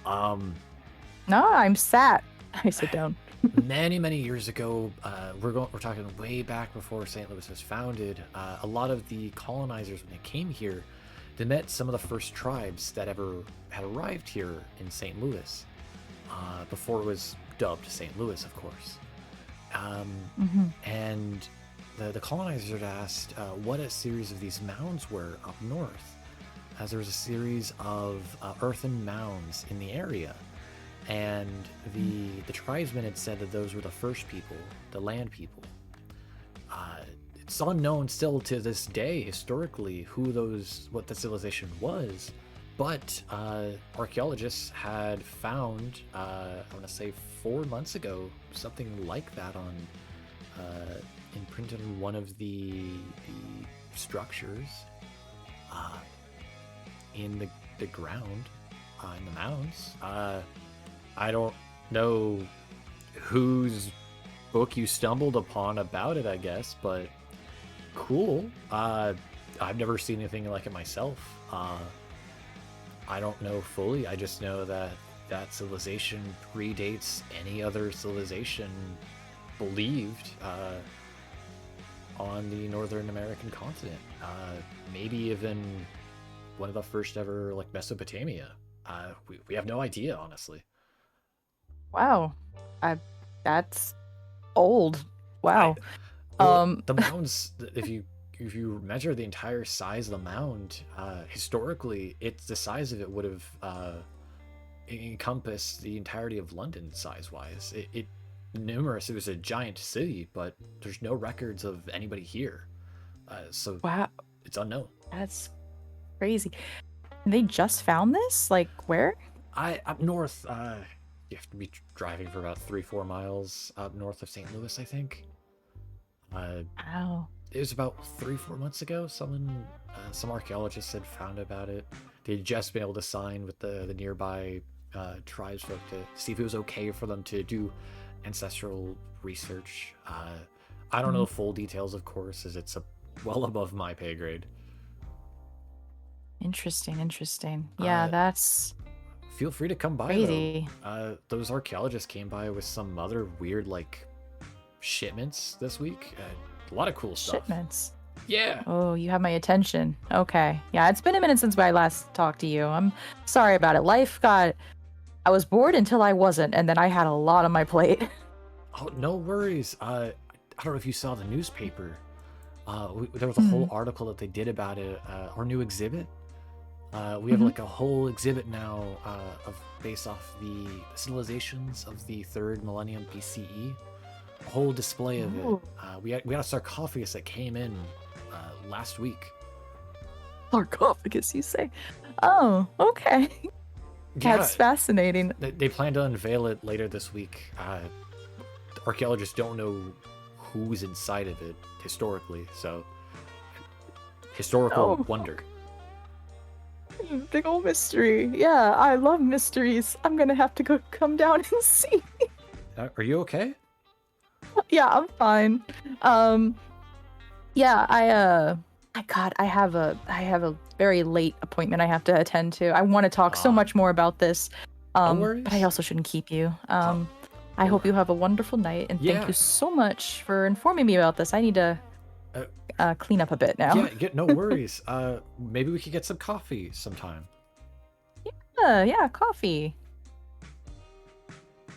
No, I'm sat. I sit down. Many years ago, we're talking way back before St. Louis was founded. A lot of the colonizers, when they came here, they met some of the first tribes that ever had arrived here in St. Louis. Before it was dubbed St. Louis, of course. And the colonizers had asked what a series of these mounds were up north, as there was a series of earthen mounds in the area. And the tribesmen had said that those were the first people, the land people. It's unknown still to this day historically what the civilization was, but archaeologists had found, I want to say 4 months ago, something like that on imprinted on one of the structures in the ground, in the mounds. I don't know whose book you stumbled upon about it, I guess, but cool. I've never seen anything like it myself. I don't know fully. I just know that civilization predates any other civilization believed on the Northern American continent. Maybe even one of the first ever, like Mesopotamia. We have no idea, honestly. Wow. That's old. Wow. The mounds, if you measure the entire size of the mound, historically, it's the size of it would have encompassed the entirety of London size-wise. It was a giant city, but there's no records of anybody here. So wow, it's unknown. That's crazy. They just found this? Like where? Up north. You have to be driving for about 3-4 miles up north of St. Louis, I think. Wow. It was about 3-4 months ago. Some archaeologists had found about it. They'd just been able to sign with the nearby tribes folk to see if it was okay for them to do ancestral research. I don't know full details, of course, as it's well above my pay grade. Interesting. Yeah, that's feel free to come by. Crazy. Those archaeologists came by with some other weird like shipments this week. A lot of cool stuff. Shipments. Yeah. Oh, you have my attention. Okay. Yeah, it's been a minute since I last talked to you. I'm sorry about it. I was bored until I wasn't, and then I had a lot on my plate. Oh, no worries. I don't know if you saw the newspaper. There was a whole article that they did about it. Our new exhibit. We have like a whole exhibit now based off the civilizations of the 3rd millennium BCE. A whole display of it. We had a sarcophagus that came in last week. Sarcophagus, you say? Oh, okay. Yeah, That's fascinating. They plan to unveil it later this week. Archaeologists don't know who's inside of it historically, so historical wonder. Big old mystery. Yeah, I love mysteries. I'm gonna have to come down and see. Are you okay? Yeah, I'm fine. Yeah, I have a very late appointment I have to attend to. I want to talk so much more about this. No worries. But I also shouldn't keep you. I hope you have a wonderful night, and thank you so much for informing me about this. I need to clean up a bit now. Yeah, no worries. Maybe we could get some coffee sometime. Yeah, coffee.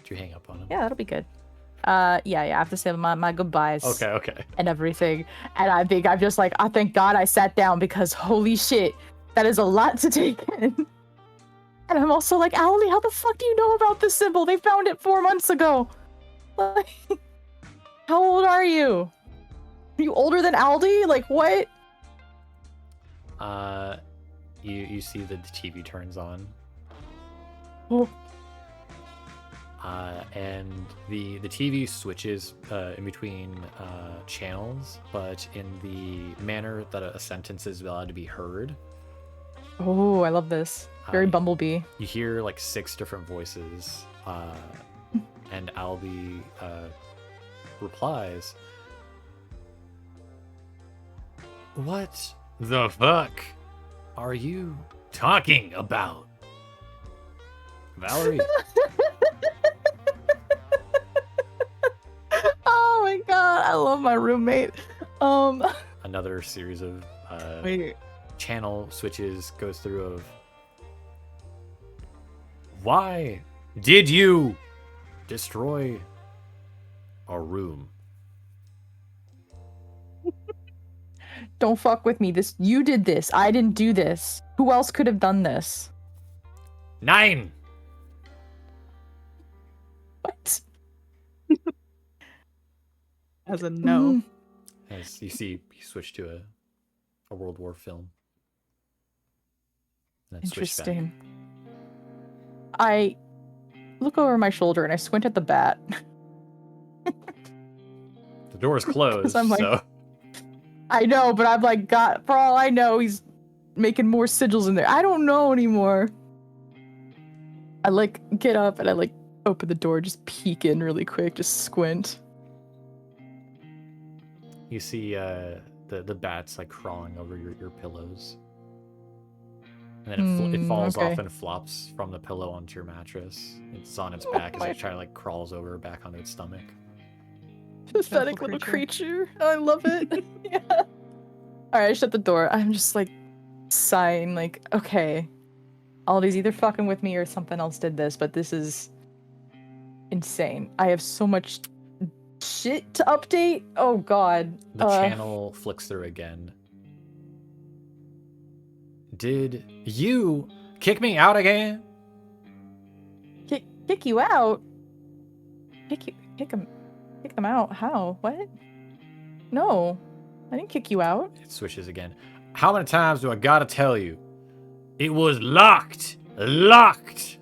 Did you hang up on him? Yeah, that'll be good. Yeah, I have to say my goodbyes. Okay. And everything. And I think I'm just like, I thank God I sat down, because holy shit, that is a lot to take in. And I'm also like, Owly, how the fuck do you know about this symbol? They found it 4 months ago. Like, how old are you? Are you older than Aldi? Like, what? You see the TV turns on. Oh. And the TV switches in between channels, but in the manner that a sentence is allowed to be heard. Oh, I love this. Very Bumblebee. You hear like 6 different voices, and Albie replies, "What the fuck are you talking about, Valerie?" Oh my god, I love my roommate. Another series of Wait. channel switches goes through of, "Why did you destroy our room?" Don't fuck with me. You did this. I didn't do this. Who else could have done this? 9. What? As a no. As you see, you switch to a World War film. And then switch back. Interesting. I look over my shoulder and I squint at the bat. The door is closed, I'm like, so... I know, but I'm like, God, for all I know, he's making more sigils in there. I don't know anymore. I like get up and I like open the door, just peek in really quick, just squint. You see the bats like crawling over your pillows. And then it falls off and flops from the pillow onto your mattress. It's on its back as it like crawls over back onto its stomach. Pathetic little creature. Oh, I love it. Yeah. Alright, I shut the door. I'm just like sighing, like, okay. Aldi's either fucking with me or something else did this, but this is insane. I have so much shit to update. Oh god. The channel flicks through again. "Did you kick me out again?" Kick you out? Kick them out? How? What? No. I didn't kick you out. It switches again. "How many times do I gotta tell you? It was locked! Locked!"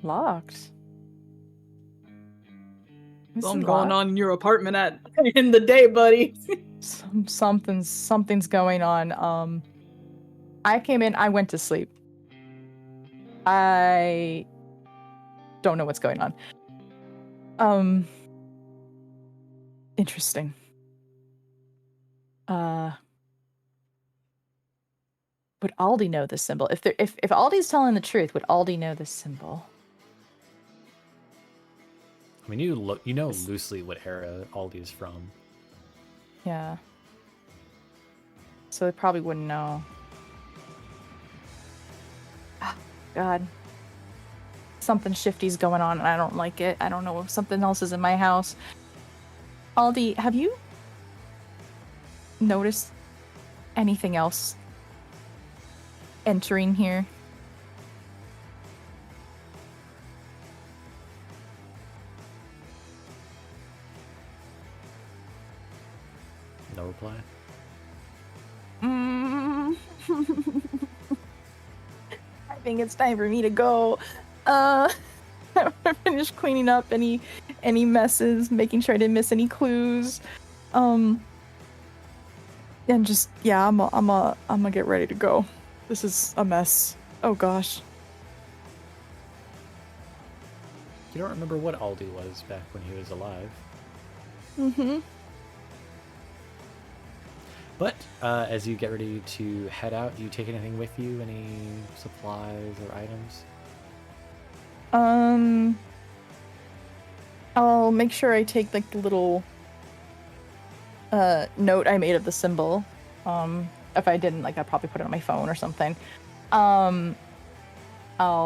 Locked. Something going on in your apartment in the day, buddy. Something's going on. I came in, I went to sleep. I don't know what's going on. Interesting. would Aldi know this symbol? If Aldi's telling the truth, would Aldi know this symbol? I mean, you know loosely what era Aldi is from. Yeah. So they probably wouldn't know. God. Something shifty's going on and I don't like it. I don't know if something else is in my house. Aldi, have you noticed anything else entering here? No reply. I think it's time for me to go. I finished cleaning up any messes, making sure I didn't miss any clues. And just I'm gonna get ready to go. This is a mess. Oh gosh. You don't remember what Aldi was back when he was alive. Mm-hmm. But as you get ready to head out, do you take anything with you? Any supplies or items? I'll make sure I take like the little note I made of the symbol. If I didn't, like, I'd probably put it on my phone or something. I'll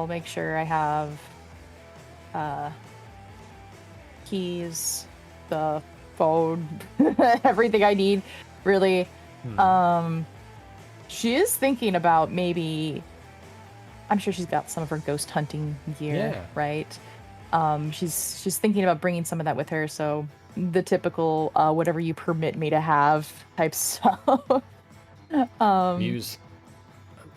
make sure I have keys, the phone, everything I need, really. She is thinking about maybe, I'm sure she's got some of her ghost hunting gear, right? She's thinking about bringing some of that with her, so the typical whatever you permit me to have type stuff.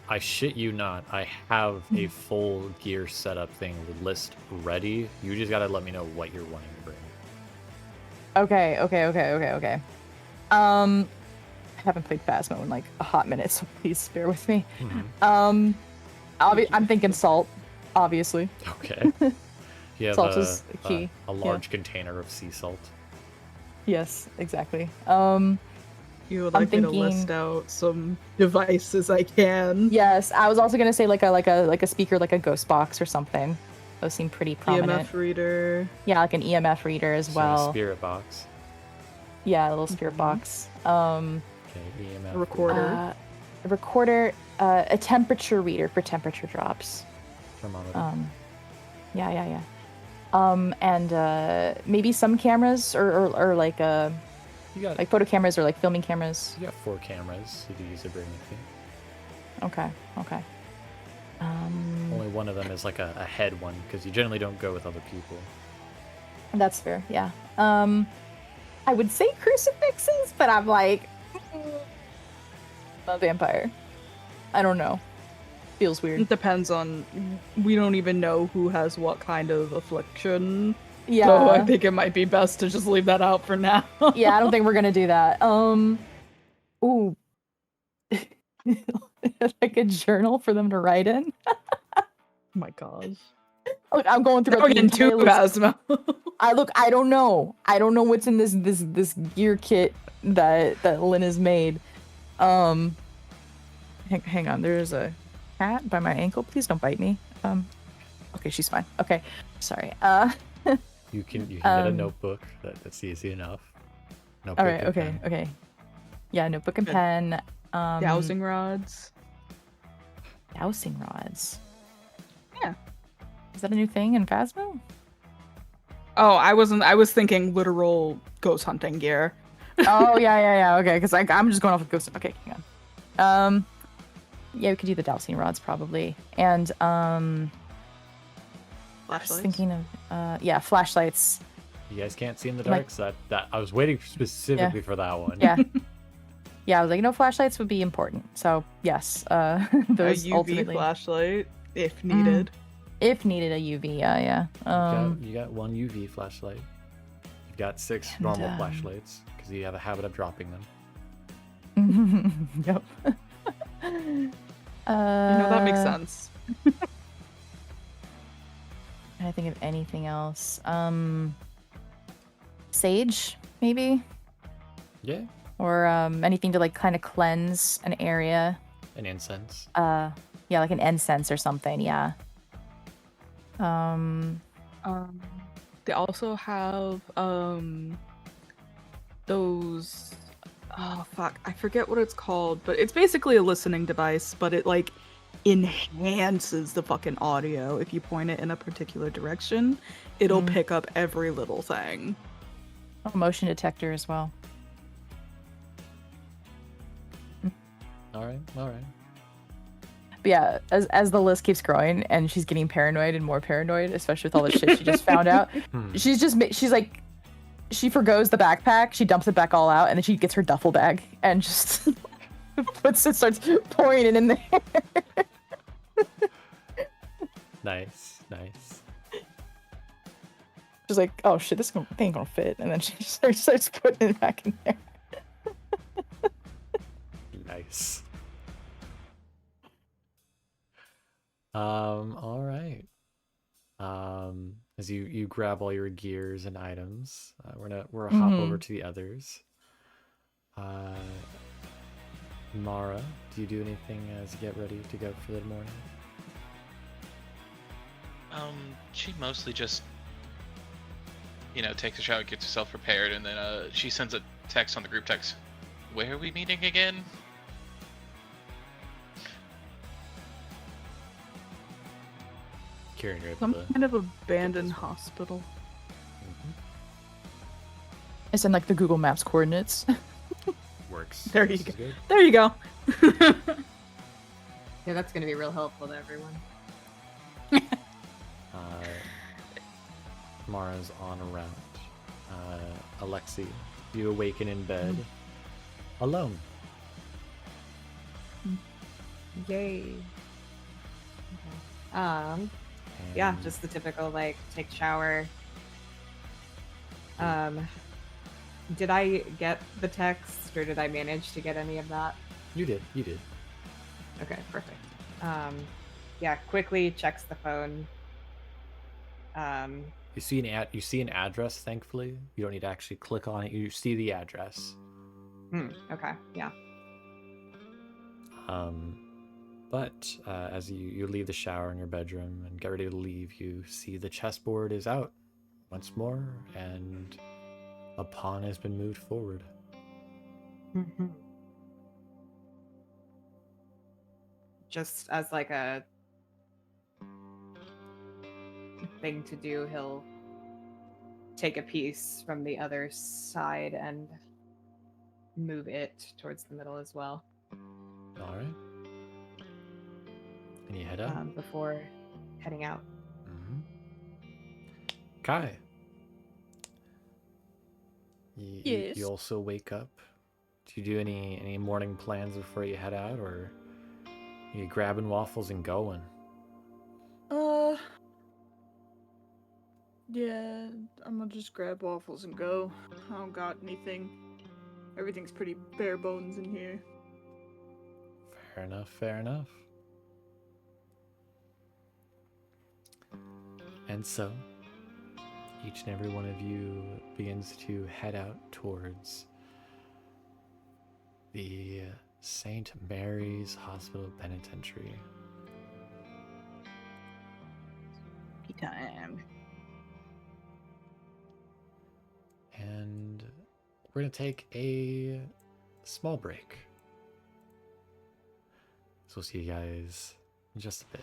I shit you not, I have a full gear setup thing list ready. You just gotta let me know what you're wanting to bring. Okay. I haven't played Phasmo in like a hot minute, so please bear with me. I'm thinking salt, obviously. Okay. You have salt is key. A large container of sea salt. Yes, exactly. You would like me to list out some devices I can? Yes, I was also gonna say like a speaker, like a ghost box or something. Those seem pretty prominent. EMF reader. Yeah, like an EMF reader as well. A spirit box. Yeah, a little spirit box. Okay, EMF recorder. A recorder, a temperature reader for temperature drops. Thermometer. Yeah. And maybe some cameras or like like photo cameras or like filming cameras. You got 4 cameras you could use to bring with you. Okay. Only one of them is like a head one, because you generally don't go with other people. That's fair, yeah. I would say crucifixes, but I'm like, a vampire. I don't know. Feels weird. It depends on, we don't even know who has what kind of affliction. Yeah. So I think it might be best to just leave that out for now. Yeah, I don't think we're gonna do that. Ooh. Like a journal for them to write in. Oh my gosh. Look, I'm going through. We're getting too Phasmo. I don't know. I don't know what's in this gear kit that Lynn has made. Hang on. There's a cat by my ankle. Please don't bite me. Okay, she's fine. Okay, sorry. You can get a notebook. That's easy enough. Notebook. All right. Okay. Yeah, notebook and pen. Dowsing rods. Dowsing rods. Yeah. Is that a new thing in Phasmo? Oh, I was thinking literal ghost hunting gear. Oh yeah. Okay, because I'm just going off of ghost. Okay, hang on. Yeah, we could do the dowsing rods probably, and flashlights. I was thinking of flashlights. You guys can't see in the dark, so that I was waiting specifically for that one. Yeah. Yeah, I was like, flashlights would be important. So yes, those a UV ultimately flashlight if needed. If needed, a UV. Yeah. You got 1 UV flashlight. You've got 6 normal flashlights because you have a habit of dropping them. Yep. That makes sense. Can I think of anything else? Sage, maybe? Yeah. Or anything to like kind of cleanse an area. An incense. Yeah, like an incense or something. Yeah. They also have those. Oh fuck, I forget what it's called, but it's basically a listening device, but it like enhances the fucking audio. If you point it in a particular direction, it'll pick up every little thing. A motion detector as well. All right. But yeah, as the list keeps growing and she's getting paranoid and more paranoid, especially with all the shit she just found out, she's like, she forgoes the backpack, she dumps it back all out, and then she gets her duffel bag and just starts pouring it in there. Nice. She's like, oh shit, this thing ain't gonna fit, and then she starts putting it back in there. Nice. All right. As you grab all your gears and items, we're gonna hop over to the others. Mara, do you do anything as you get ready to go for the morning? She mostly just, takes a shower, gets herself prepared, and then she sends a text on the group text. Where are we meeting again? Some kind of abandoned hospital. It's in like the Google Maps coordinates. Works. There you go. There you go. Yeah, that's gonna be real helpful to everyone. Mara's on around. Alexi, you awaken in bed alone. Yay. Okay. Yeah, just the typical like take shower. Did I get the text or did I manage to get any of that? You did. Okay, perfect. Yeah, quickly checks the phone. You see an address, thankfully. You don't need to actually click on it. You see the address. Okay, yeah. But as you leave the shower in your bedroom and get ready to leave, you see the chessboard is out once more, and a pawn has been moved forward. Just as like a thing to do, he'll take a piece from the other side and move it towards the middle as well. All right. And you head out? Before heading out. Kai. Yes. You also wake up. Do you do any morning plans before you head out, or are you grabbing waffles and going? Yeah, I'm gonna just grab waffles and go. I don't got anything. Everything's pretty bare bones in here. Fair enough. And so, each and every one of you begins to head out towards the St. Mary's Hospital Penitentiary. Time. And we're going to take a small break. So we'll see you guys in just a bit.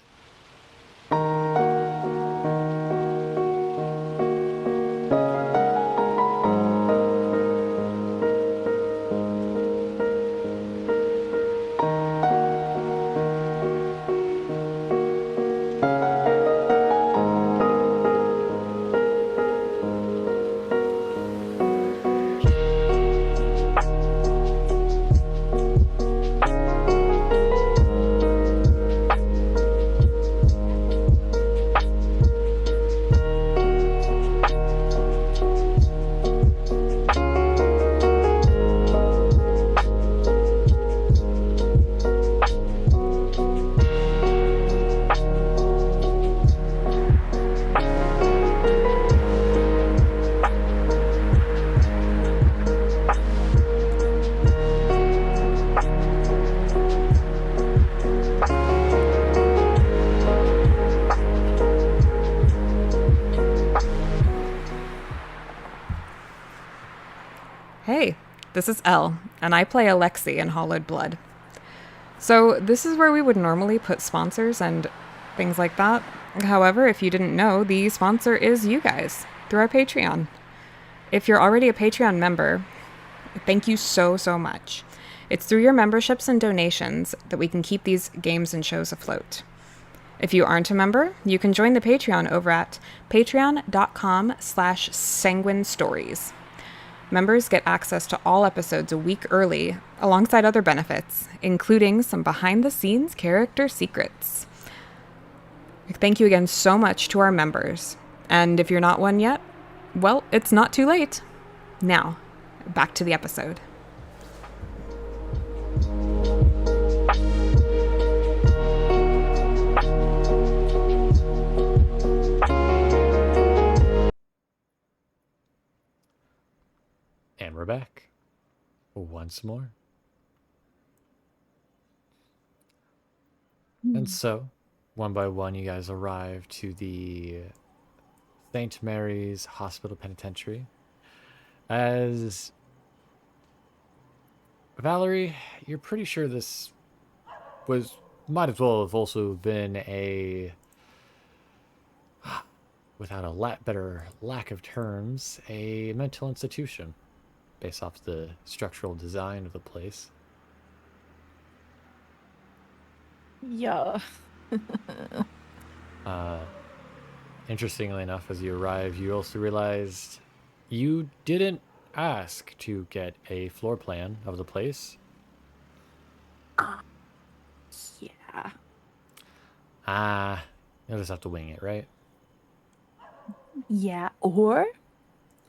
This is Elle, and I play Alexi in Hollowed Blood. So, this is where we would normally put sponsors and things like that. However, if you didn't know, the sponsor is you guys through our Patreon. If you're already a Patreon member, thank you so, so much. It's through your memberships and donations that we can keep these games and shows afloat. If you aren't a member, you can join the Patreon over at patreon.com/sanguinestories. Members get access to all episodes a week early, alongside other benefits, including some behind-the-scenes character secrets. Thank you again so much to our members. And if you're not one yet, well, it's not too late. Now, back to the episode. And we're back. Once more. And so, one by one, you guys arrive to the St. Mary's Hospital Penitentiary. As Valerie, you're pretty sure this might as well have also been a, without a better lack of terms, a mental institution, based off the structural design of the place. Yeah. Interestingly enough, as you arrive, you also realized you didn't ask to get a floor plan of the place. Yeah. You'll just have to wing it, right? Yeah. Or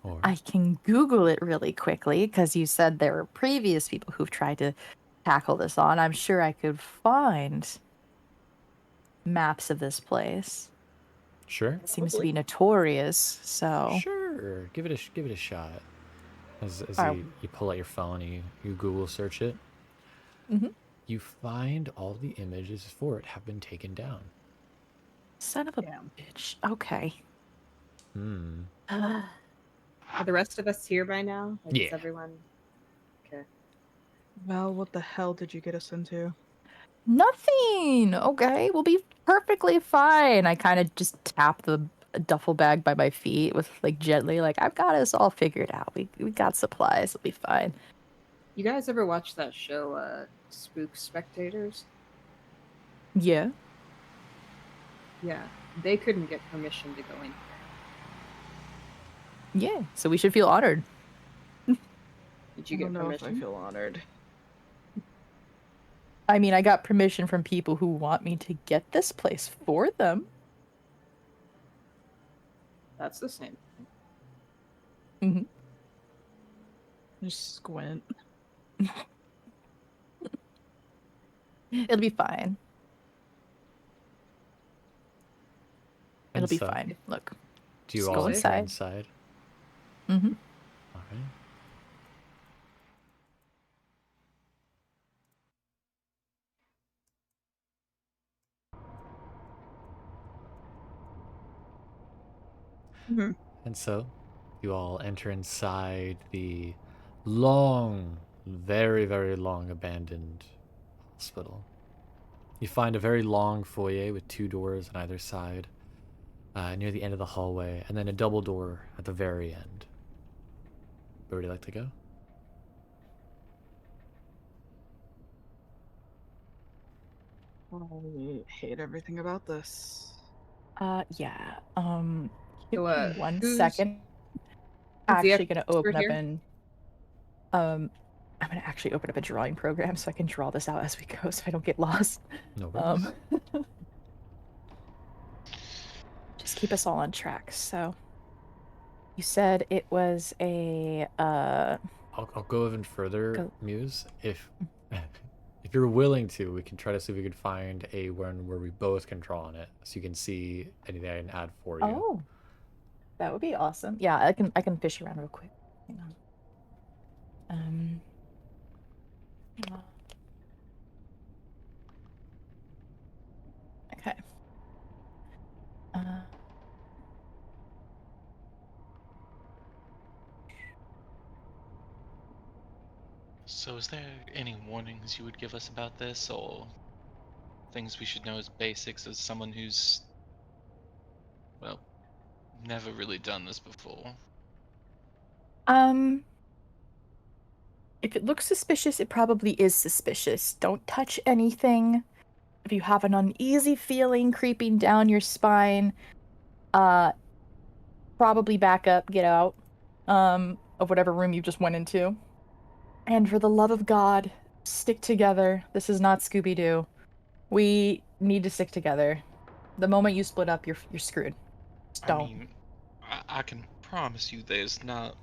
Or I can Google it really quickly because you said there were previous people who've tried to tackle this on. I'm sure I could find maps of this place. sure, It seems to be notorious, so sure. Give it a shot. As Alright. you pull out your phone, you Google search it. Mhm. You find all the images for it have been taken down. Son of a bitch. Okay. Are the rest of us here by now? Like, Yeah. Is everyone? Okay. Well, what the hell did you get us into? Nothing. Okay, we'll be perfectly fine. I kind of just tap the duffel bag by my feet with like gently, like I've got us all figured out. We got supplies. We'll be fine. You guys ever watch that show, Spook Spectators? Yeah. Yeah. They couldn't get permission to go in here. Yeah. So we should feel honored. Did you I get don't know if permission? I feel honored. I mean, I got permission from people who want me to get this place for them. That's the same. Mm-hmm. Just squint. It'll be fine. It'll be Inside. fine. Look. Do you Just all go enter inside. inside? Mm-hmm. All right. And so, you all enter inside the long, very, very long abandoned hospital. You find a very long foyer with 2 doors on either side, near the end of the hallway, and then a double door at the very end. Where would you like to go? I hate everything about this. Yeah. Give So, me 1 who's- second. who's the Actually gonna expert open up here? and I'm gonna actually open up a drawing program so I can draw this out as we go so I don't get lost. No worries. Just keep us all on track. So you said it was a I'll go even further, Go. Muse. If you're willing to, we can try to see if we can find a one where we both can draw on it, so you can see anything I can add for you. Oh, that would be awesome. Yeah, I can fish around real quick. Hang on. Okay. So is there any warnings you would give us about this, or things we should know as basics as someone who's, well, never really done this before? If it looks suspicious, it probably is suspicious. Don't touch anything. If you have an uneasy feeling creeping down your spine, probably back up, get out, of whatever room you just went into. And for the love of God, stick together. This is not Scooby-Doo. We need to stick together. The moment you split up, you're screwed. Just don't. I mean, I can promise you there's not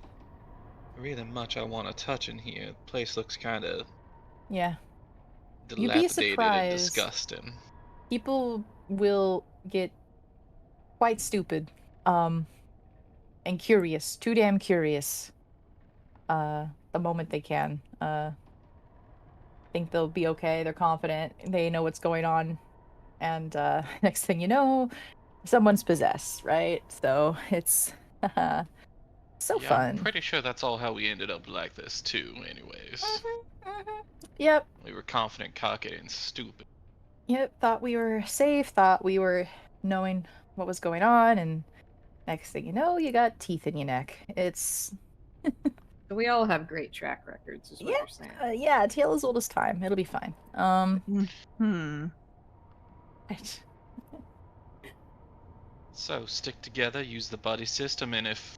really much I want to touch in here. The place looks kind of Yeah. You'd be dilapidated and surprised. disgusting. People will get quite stupid, and curious, too damn curious, the moment they can. Think they'll be okay, they're confident, they know what's going on, and next thing you know, someone's possessed, right? So it's so Yeah, fun. I'm pretty sure that's all how we ended up like this too, anyways. Yep. We were confident, cocky, and stupid. Yep, thought we were safe, thought we were knowing what was going on, and next thing you know, you got teeth in your neck. It's... So we all have great track records, is what you're saying. Yeah, tale as old as time. It'll be fine. So, stick together, use the buddy system, and if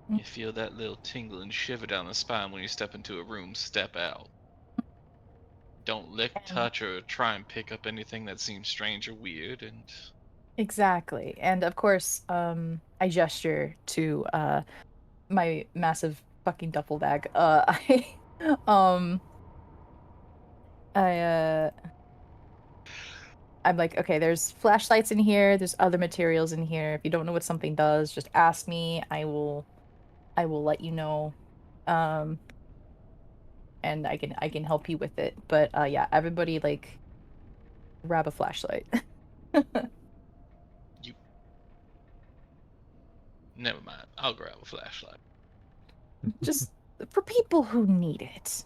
you feel that little tingle and shiver down the spine when you step into a room, step out. Don't lick, touch, or try and pick up anything that seems strange or weird, and... Exactly. And of course, I gesture to my massive fucking duffel bag. I'm like, okay, there's flashlights in here, there's other materials in here. If you don't know what something does, just ask me. I will let you know. And I can help you with it. But yeah, everybody like grab a flashlight. Never mind, I'll grab a flashlight. Just for people who need it,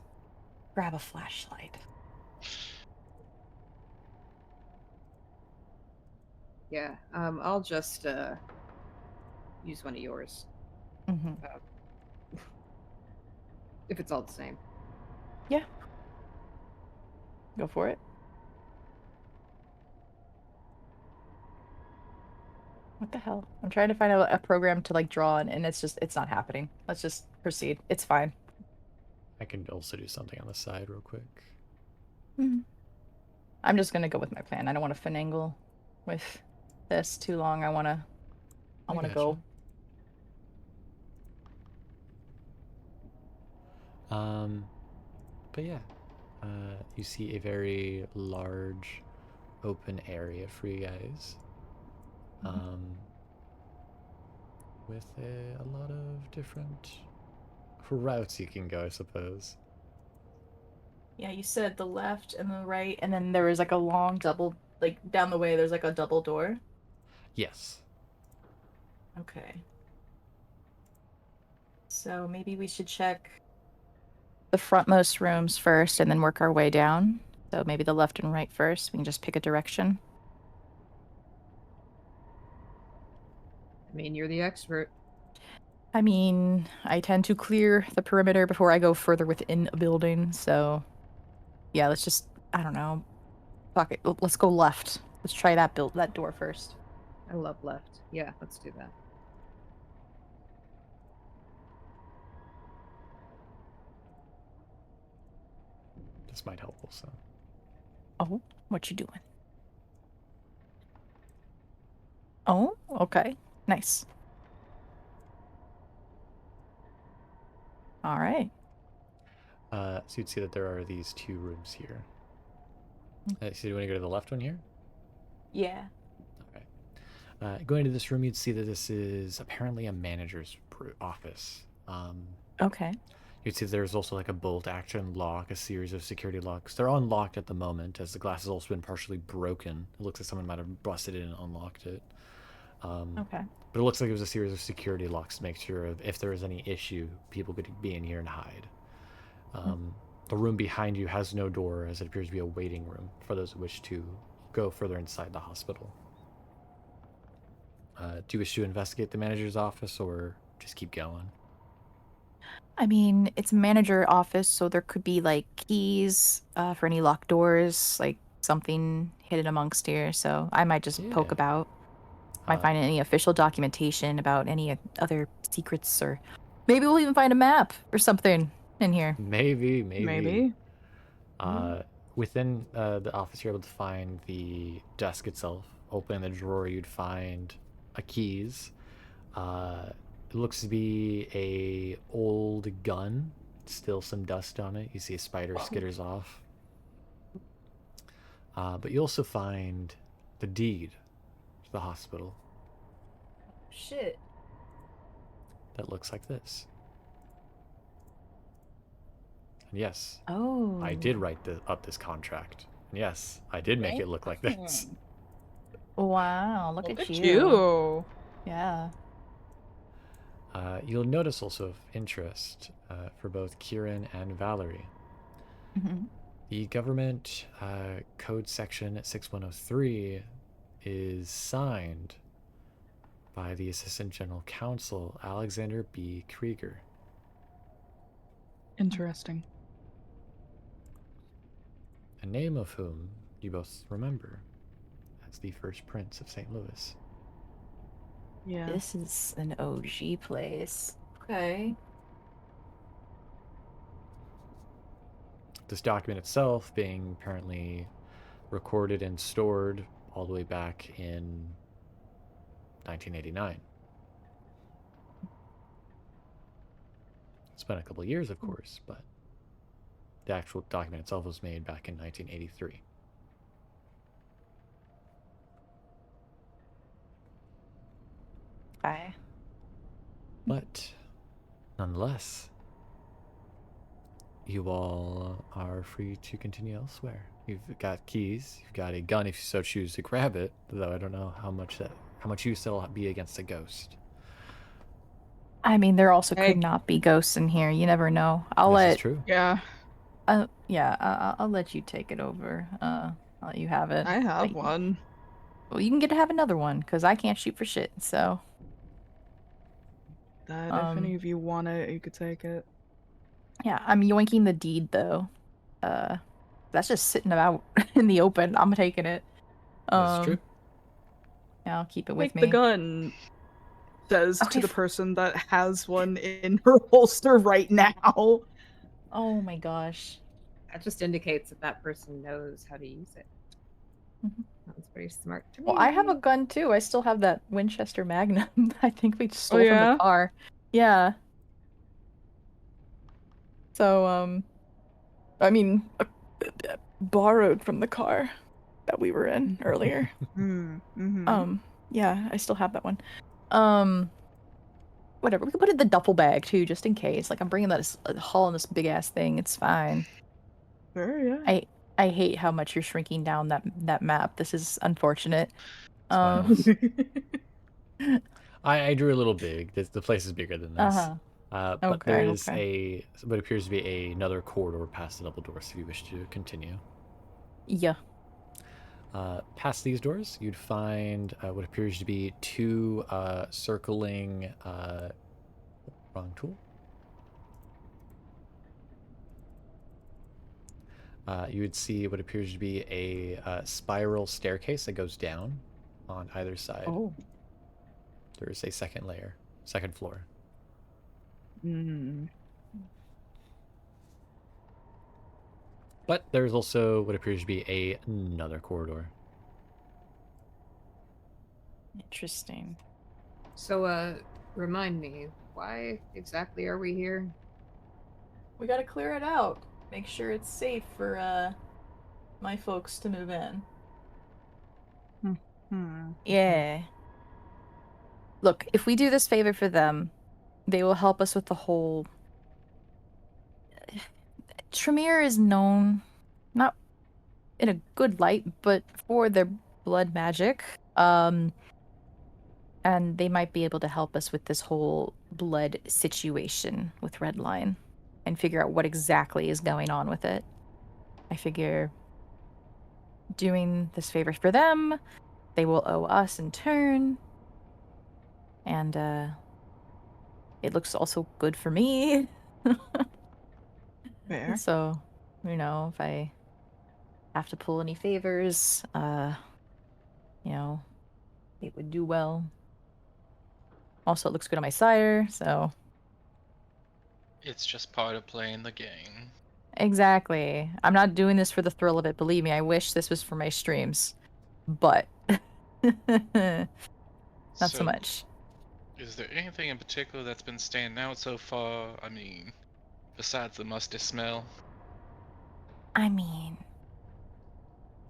grab a flashlight. Yeah, I'll just use one of yours. If it's all the same. Yeah. Go for it. What the hell? I'm trying to find a program to like draw on, and it's not happening. Let's just proceed. It's fine. I can also do something on the side real quick. I'm just gonna go with my plan. I don't want to finagle with this too long. I wanna go. But yeah, you see a very large open area for you guys. With a lot of different routes you can go, I suppose. Yeah, you said the left and the right, and then there was like a long double, like down the way, there's like a double door. Yes. Okay. So maybe we should check the frontmost rooms first and then work our way down. So maybe the left and right first. We can just pick a direction. I mean, you're the expert. I mean, I tend to clear the perimeter before I go further within a building, so yeah, let's just, I don't know. Fuck it. Let's go left. Let's try that door first. I love left. Yeah, let's do that. This might help also. Oh, what you doing? Oh, okay. Nice. All right. So you'd see that there are these two rooms here. So do you want to go to the left one here? Yeah. Okay. Going to this room, you'd see that this is apparently a manager's office. Okay. You'd see there's also like a bolt action lock, a series of security locks. They're unlocked at the moment, as the glass has also been partially broken. It looks like someone might have busted it and unlocked it. Okay. But it looks like it was a series of security locks to make sure if there was any issue, people could be in here and hide. The room behind you has no door, as it appears to be a waiting room for those who wish to go further inside the hospital. Do you wish to investigate the manager's office or just keep going? I mean, it's a manager office, so there could be like keys for any locked doors, like something hidden amongst here. So I might just poke Yeah. about. Might find any official documentation about any other secrets, or maybe we'll even find a map or something in here. Maybe. Within the office, you're able to find the desk itself. Open the drawer, you'd find a keys. It looks to be a old gun. Still some dust on it. You see a spider skitters off. But you also find the deed to the hospital. Shit. That looks like this. And yes, Oh. I did write up this contract. And yes, I did make it look like this. Wow, look Look at at you. you. Yeah. You'll notice also of interest for both Kieran and Valerie. Mhm. The government code section 6103 is signed by the Assistant General Counsel, Alexander B. Krieger. Interesting. A name of whom you both remember as the first Prince of St. Louis. Yeah. This is an OG place. Okay. This document itself being apparently recorded and stored all the way back in 1989. It's been a couple of years, of course, but the actual document itself was made back in 1983. Okay. But nonetheless, you all are free to continue elsewhere. You've got keys, you've got a gun if you so choose to grab it, though I don't know how much use that'll be against a ghost. I mean, there also Hey. could not be ghosts in here. You never know. This is true. Yeah. I'll let you take it over. I'll let you have it. I have one. Well, you can get to have another one because I can't shoot for shit. So. That if any of you want it, you could take it. Yeah, I'm yoinking the deed though. That's just sitting about in the open. I'm taking it. That's true. Yeah, I'll keep it with Take me. the gun. Says Okay, to the person that has one in her holster right now. Oh my gosh. That just indicates that that person knows how to use it. Mhm. That's pretty smart to me. Well, I have a gun too. I still have that Winchester Magnum. I think we stole from yeah? the car. Yeah. So, I mean, borrowed from the car that we were in earlier. Mm-hmm. Yeah, I still have that one. Whatever. We can put it in the duffel bag too, just in case. Like I'm bringing that haul in this big ass thing. It's fine. Sure, yeah. I hate how much you're shrinking down that map. This is unfortunate. I drew a little big. The place is bigger than this. But there is what appears to be another corridor past the double doors if you wish to continue. Yeah. Past these doors, you'd find what appears to be two circling... wrong tool. You would see what appears to be a spiral staircase that goes down on either side. Oh. There is a second floor. Mm. But there's also what appears to be another corridor. Interesting. So, remind me, why exactly are we here? We gotta clear it out. Make sure it's safe for my folks to move in. Yeah. Look, if we do this favor for them, they will help us with the whole... Tremere is known, not in a good light, but for their blood magic. And they might be able to help us with this whole blood situation with Redline. and figure out what exactly is going on with it. I figure doing this favor for them, they will owe us in turn. And it looks also good for me. Fair. So, you know, if I have to pull any favors, you know, it would do well. Also, it looks good on my cider, so... It's just part of playing the game. Exactly. I'm not doing this for the thrill of it. Believe me, I wish this was for my streams. But... not so much. Is there anything in particular that's been standing out so far? I mean, besides the musty smell? I mean...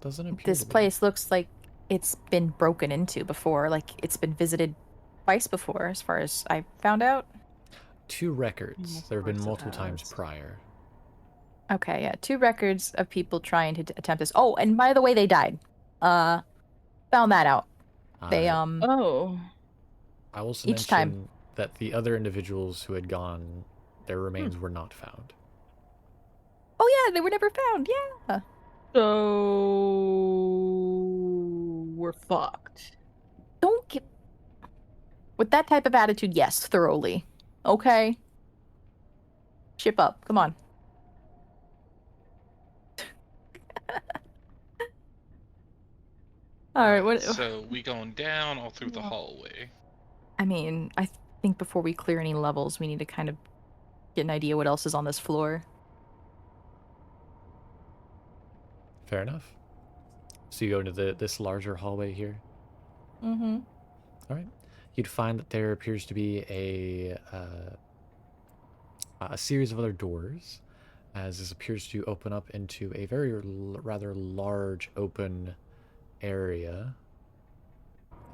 Doesn't appear This to be. place looks like it's been broken into before. Like, it's been visited twice before, as far as I found out. 2 records. Of There have been course it multiple times has. prior. Okay, yeah. 2 records of people trying to attempt this. Oh, and by the way, they died. Found that out. They, Oh. I also each time. mention that the other individuals who had gone, their remains were not found. Oh, yeah, they were never found. Yeah. So we're fucked. Don't get... With that type of attitude, yes, thoroughly. Okay? Ship up. Come on. Alright, what... So, we going down or through the hallway? I mean, I think before we clear any levels, we need to kind of get an idea what else is on this floor. Fair enough. So you go into this larger hallway here. Mm-hmm. All right. You'd find that there appears to be a series of other doors, as this appears to open up into a very rather large open area.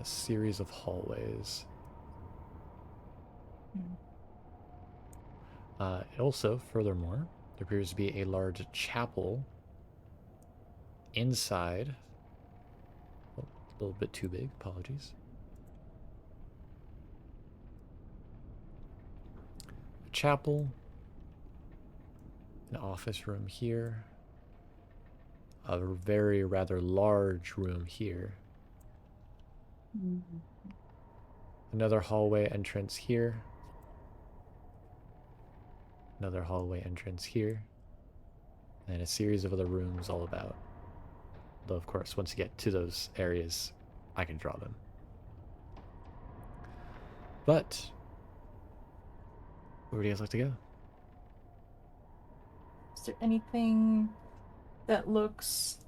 A series of hallways. Also, furthermore, there appears to be a large chapel inside. Oh, a little bit too big, apologies. A chapel, an office room here, a very rather large room here. Another hallway entrance here. Another hallway entrance here. And a series of other rooms all about. Though, of course, once you get to those areas, I can draw them. But, where would you guys like to go? Is there anything that looks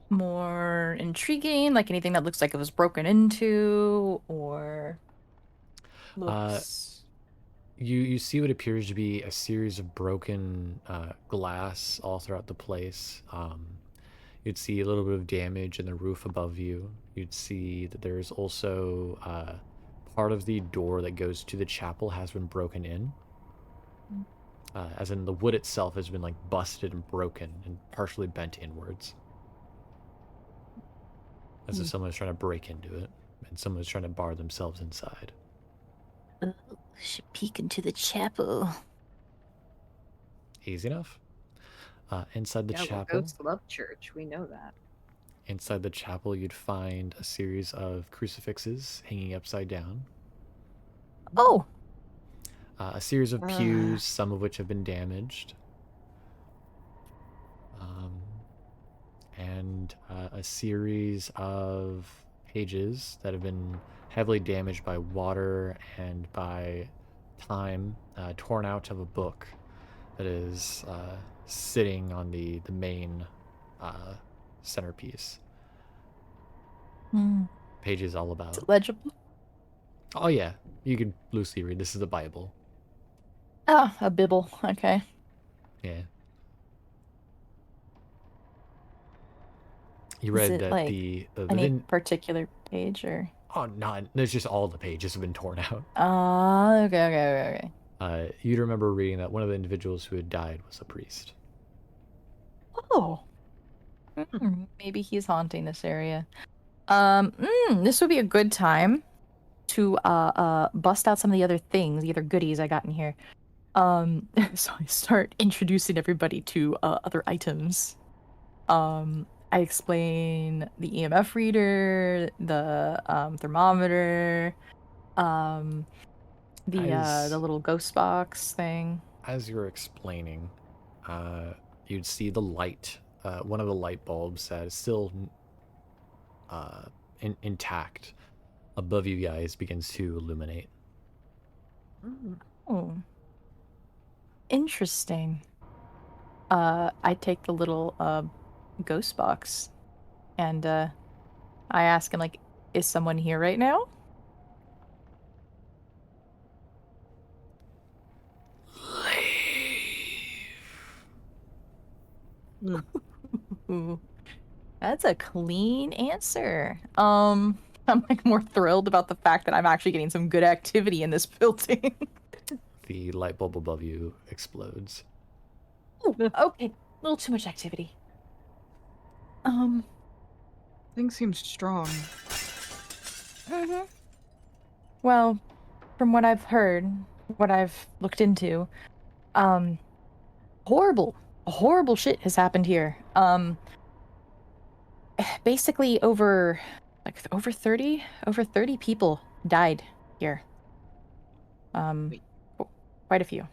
more intriguing? Like anything that looks like it was broken into, or looks... You see what appears to be a series of broken glass all throughout the place. You'd see a little bit of damage in the roof above you. You'd see that there's also part of the door that goes to the chapel has been broken in. As in the wood itself has been like busted and broken and partially bent inwards. As if someone was trying to break into it and someone was trying to bar themselves inside. Oh, should peek into the chapel. Easy enough. Inside the Yeah, well, chapel. ghosts love church. We know that. Inside the chapel, you'd find a series of crucifixes hanging upside down. Oh! A series of pews, some of which have been damaged. And a series of pages that have been heavily damaged by water and by time, torn out of a book that is sitting on the main centerpiece. Pages all about. Is it legible? Oh yeah, you could loosely read. This is the Bible. Ah, a bibble. Okay. Yeah. You read it that like the Any particular page, or... oh no, there's just all the pages have been torn out. Okay. You'd remember reading that one of the individuals who had died was a priest. Oh. Maybe he's haunting this area. This would be a good time to bust out some of the other things, the other goodies I got in here. So I start introducing everybody to other items. I explain the EMF reader, the thermometer, the little ghost box thing. As you're explaining, you'd see the light, one of the light bulbs that is still intact above you guys begins to illuminate. Oh, interesting. I take the little ghost box, and I ask him, like, is someone here right now? Ooh, that's a clean answer. I'm like more thrilled about the fact that I'm actually getting some good activity in this building. The light bulb above you explodes. Ooh, okay, a little too much activity. Thing seems strong. Well, from what I've heard, what I've looked into, horrible shit has happened here. Basically over 30 people died here. Quite a few.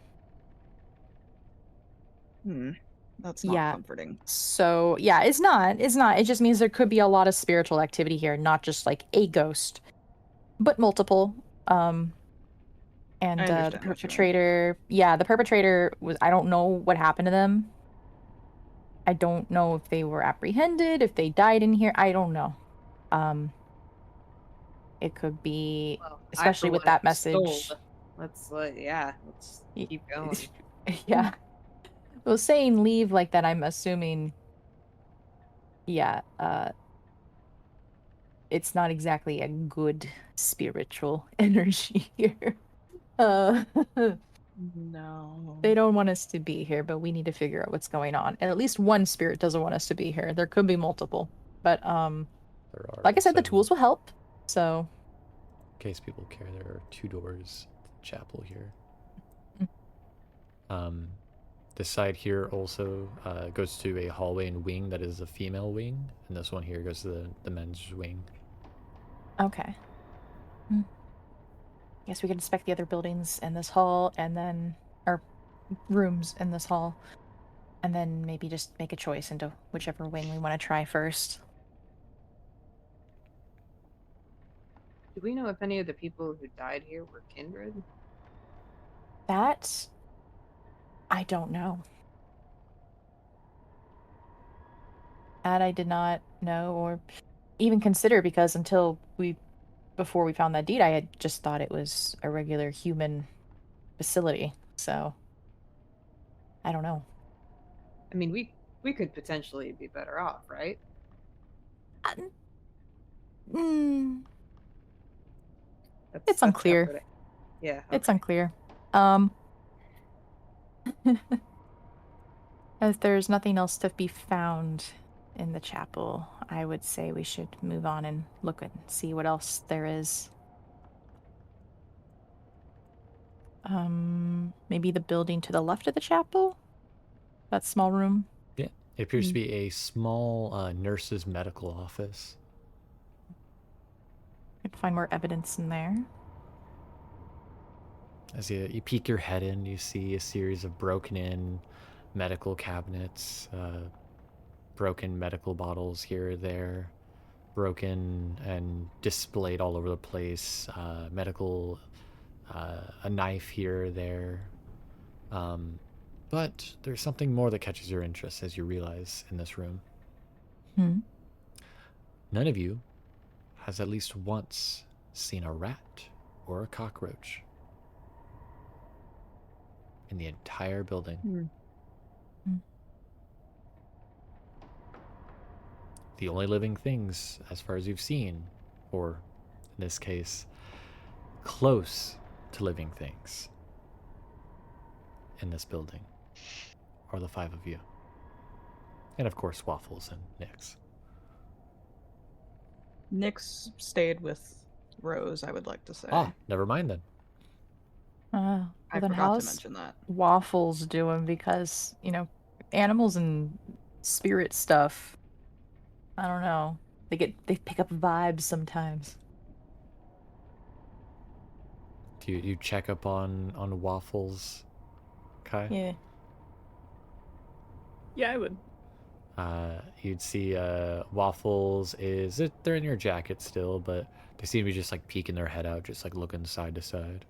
That's not comforting. So, yeah, it's not. It just means there could be a lot of spiritual activity here, not just like a ghost, but multiple. And the perpetrator, the perpetrator was, I don't know what happened to them. I don't know if they were apprehended, if they died in here. I don't know. It could be, especially with that message. Let's keep going. Yeah. Well, saying leave like that, I'm assuming, it's not exactly a good spiritual energy here. No. They don't want us to be here, but we need to figure out what's going on. And at least one spirit doesn't want us to be here. There could be multiple. But, like I said, the tools will help, so... In case people care, there are 2 doors to the chapel here. This side here also goes to a hallway and wing that is a female wing, and this one here goes to the men's wing. Okay. Guess we can inspect the other buildings in this hall, and then, or rooms in this hall, and then maybe just make a choice into whichever wing we want to try first. Do we know if any of the people who died here were kindred? That, I don't know. That I did not know or even consider, because before we found that deed, I had just thought it was a regular human facility. So, I don't know. I mean, we could potentially be better off, right? It's unclear. Yeah. Okay. It's unclear. If there's nothing else to be found in the chapel, I would say we should move on and look and see what else there is. Maybe the building to the left of the chapel? That small room? Yeah, it appears to be a small nurse's medical office. Could find more evidence in there. As you peek your head in, you see a series of broken-in medical cabinets, broken medical bottles here or there, broken and displayed all over the place, a knife here or there. But there's something more that catches your interest, as you realize, in this room. None of you has at least once seen a rat or a cockroach in the entire building. The only living things, as far as you've seen, or in this case, close to living things in this building, are the 5 of you. And of course, Waffles and Nyx. Nyx stayed with Rose, I would like to say. Ah, never mind then. Well, I then forgot to how's mention that. Waffles doing? Because, animals and spirit stuff, I don't know. They pick up vibes sometimes. Do you check up on Waffles, Kai? Yeah. Yeah, I would. You'd see Waffles they're in your jacket still, but they seem to be just like peeking their head out, just like looking side to side.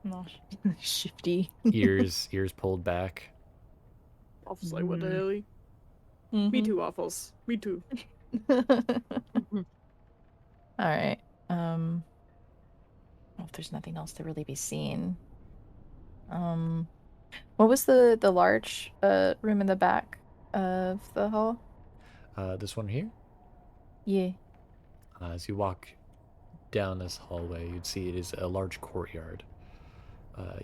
No, shifty. Ears pulled back. Waffles like, what the hell? Me Mhm. too, Waffles. Me too. All right. Well, if there's nothing else to really be seen. What was the large room in the back of the hall? This one here. Yeah. As you walk down this hallway, you'd see it is a large courtyard.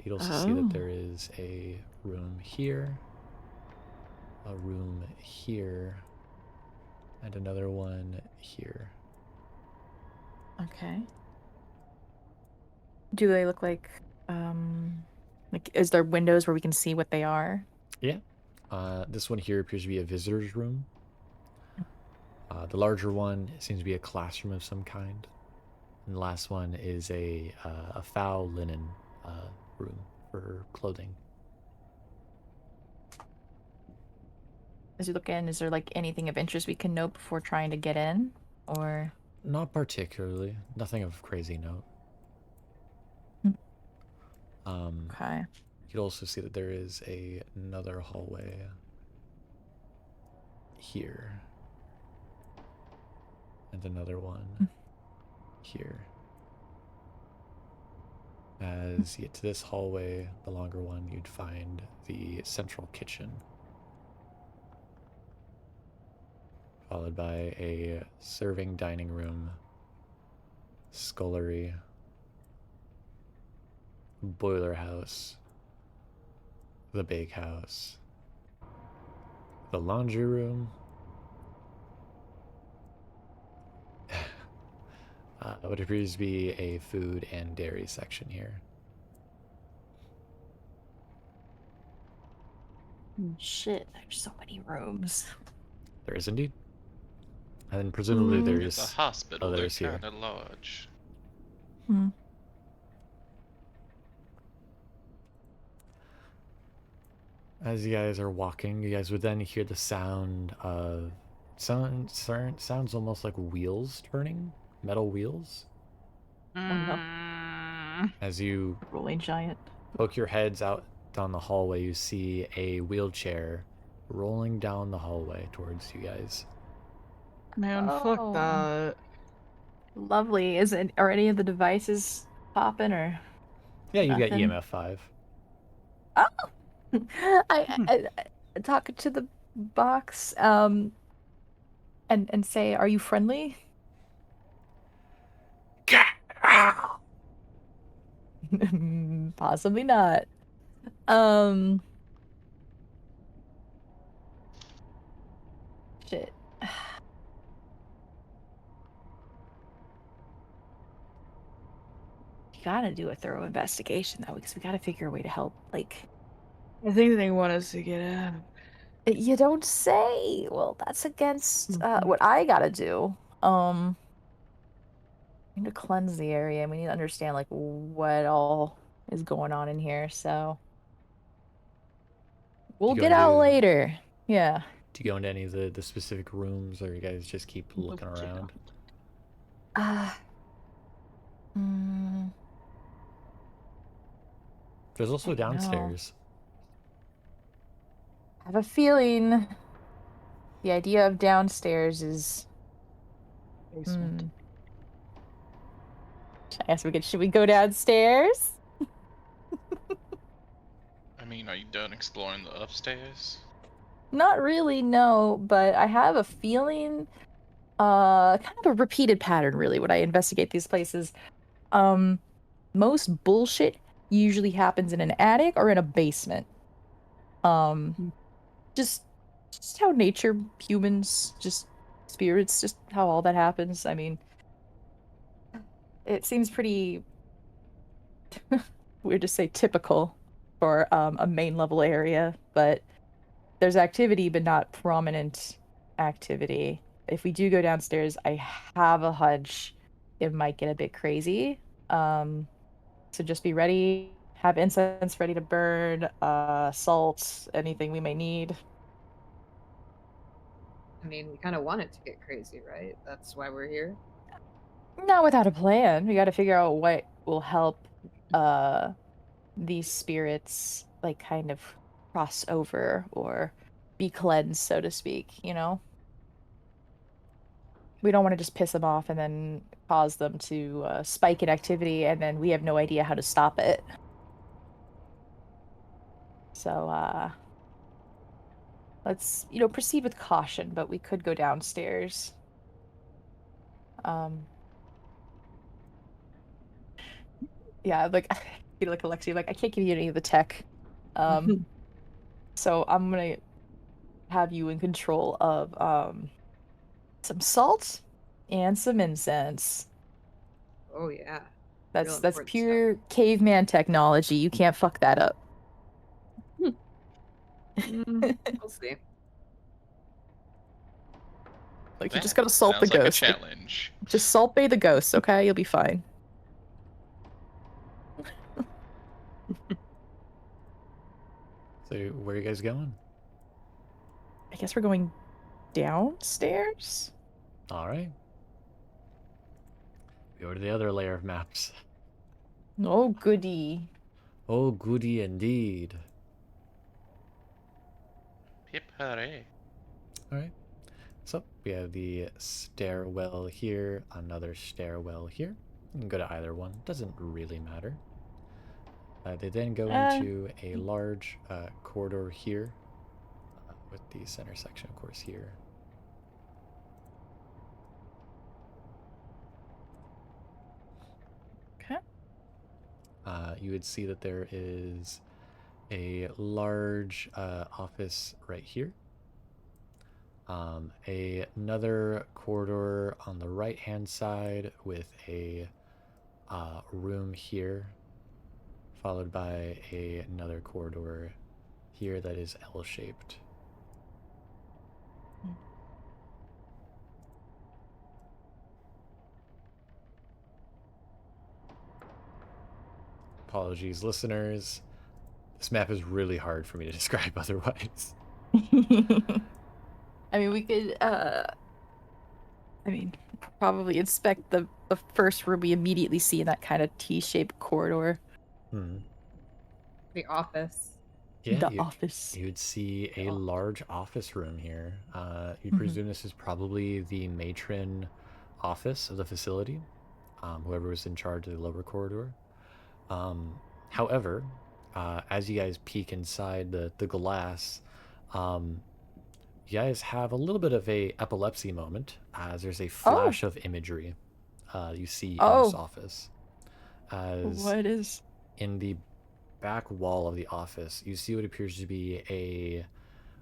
You'd also see that there is a room here, a room here, and another one here. Okay. Do they look like is there windows where we can see what they are? Yeah. This one here appears to be a visitor's room. The larger one seems to be a classroom of some kind. And the last one is a foul linen room for clothing. As you look in, is there like anything of interest we can note before trying to get in? Or Not particularly. Nothing of crazy note. okay. You'd also see that there is another hallway here. And another one here. As you get to this hallway, the longer one, you'd find the central kitchen, followed by a serving dining room, scullery, boiler house, the bakehouse, the laundry room, what appears to be a food and dairy section here. Shit, there's so many rooms. There is indeed. And then presumably There's there's a hospital. They're others here. kind of large. As you guys are walking, you guys would then hear the sound of sounds almost like wheels turning, metal wheels. Oh no. As you Rolling giant. poke your heads out down the hallway, you see a wheelchair rolling down the hallway towards you guys. Man, fuck that. Lovely. Are any of the devices popping or Yeah, you got nothing? EMF 5. Oh. I talk to the box and say, "Are you friendly?" Possibly not. Shit. You gotta do a thorough investigation though, because we gotta figure a way to help. Like, I think they want us to get out. you don't say. Well, that's against what I gotta do. We need to cleanse the area, and we need to understand like what all is going on in here. So we'll get out later. Yeah. Do you go into any of the specific rooms, or you guys just keep looking around? There's also downstairs. I have a feeling the idea of downstairs is Basement. I guess should we go downstairs? I mean, are you done exploring the upstairs? Not really, no, but I have a feeling kind of a repeated pattern really when I investigate these places. Most bullshit usually happens in an attic or in a basement. Just how nature, humans, just spirits, just how all that happens. I mean, it seems pretty we'd just say typical for a main level area, but there's activity, but not prominent activity. If we do go downstairs, I have a hunch it might get a bit crazy. So just be ready. Have incense ready to burn, salt, anything we may need. I mean, we kind of want it to get crazy, right? That's why we're here. Not without a plan. We got to figure out what will help these spirits like kind of cross over or be cleansed, so to speak, you know? We don't want to just piss them off and then cause them to spike in activity and then we have no idea how to stop it. So, let's, proceed with caution, but we could go downstairs. Yeah, like, like Alexi, like, I can't give you any of the tech. So I'm gonna have you in control of, some salt and some incense. Oh yeah. That's pure caveman technology. You can't fuck that up. We'll see. Like, you just gotta salt the ghost. Like a challenge. Just salt bay the ghost, okay? You'll be fine. So where are you guys going? I guess we're going downstairs? All right. Go to the other layer of maps. Oh, goody. Oh, goody indeed. Hip hooray. All right. So we have the stairwell here, another stairwell here. You can go to either one. Doesn't really matter. They then go into a large corridor here, with the center section, of course, here. Okay. You would see that there is a large office right here. Another corridor on the right-hand side with a room here, followed by another corridor here that is L-shaped. Apologies, listeners. This map is really hard for me to describe otherwise. I mean, we could, probably inspect the first room we immediately see in that kind of T-shaped corridor. The office. Yeah, office. You'd see a large office room here. You'd presume this is probably the matron office of the facility, whoever was in charge of the lower corridor. However, as you guys peek inside the glass, you guys have a little bit of a epilepsy moment, as there's a flash of imagery you see in this office. What is? In the back wall of the office, you see what appears to be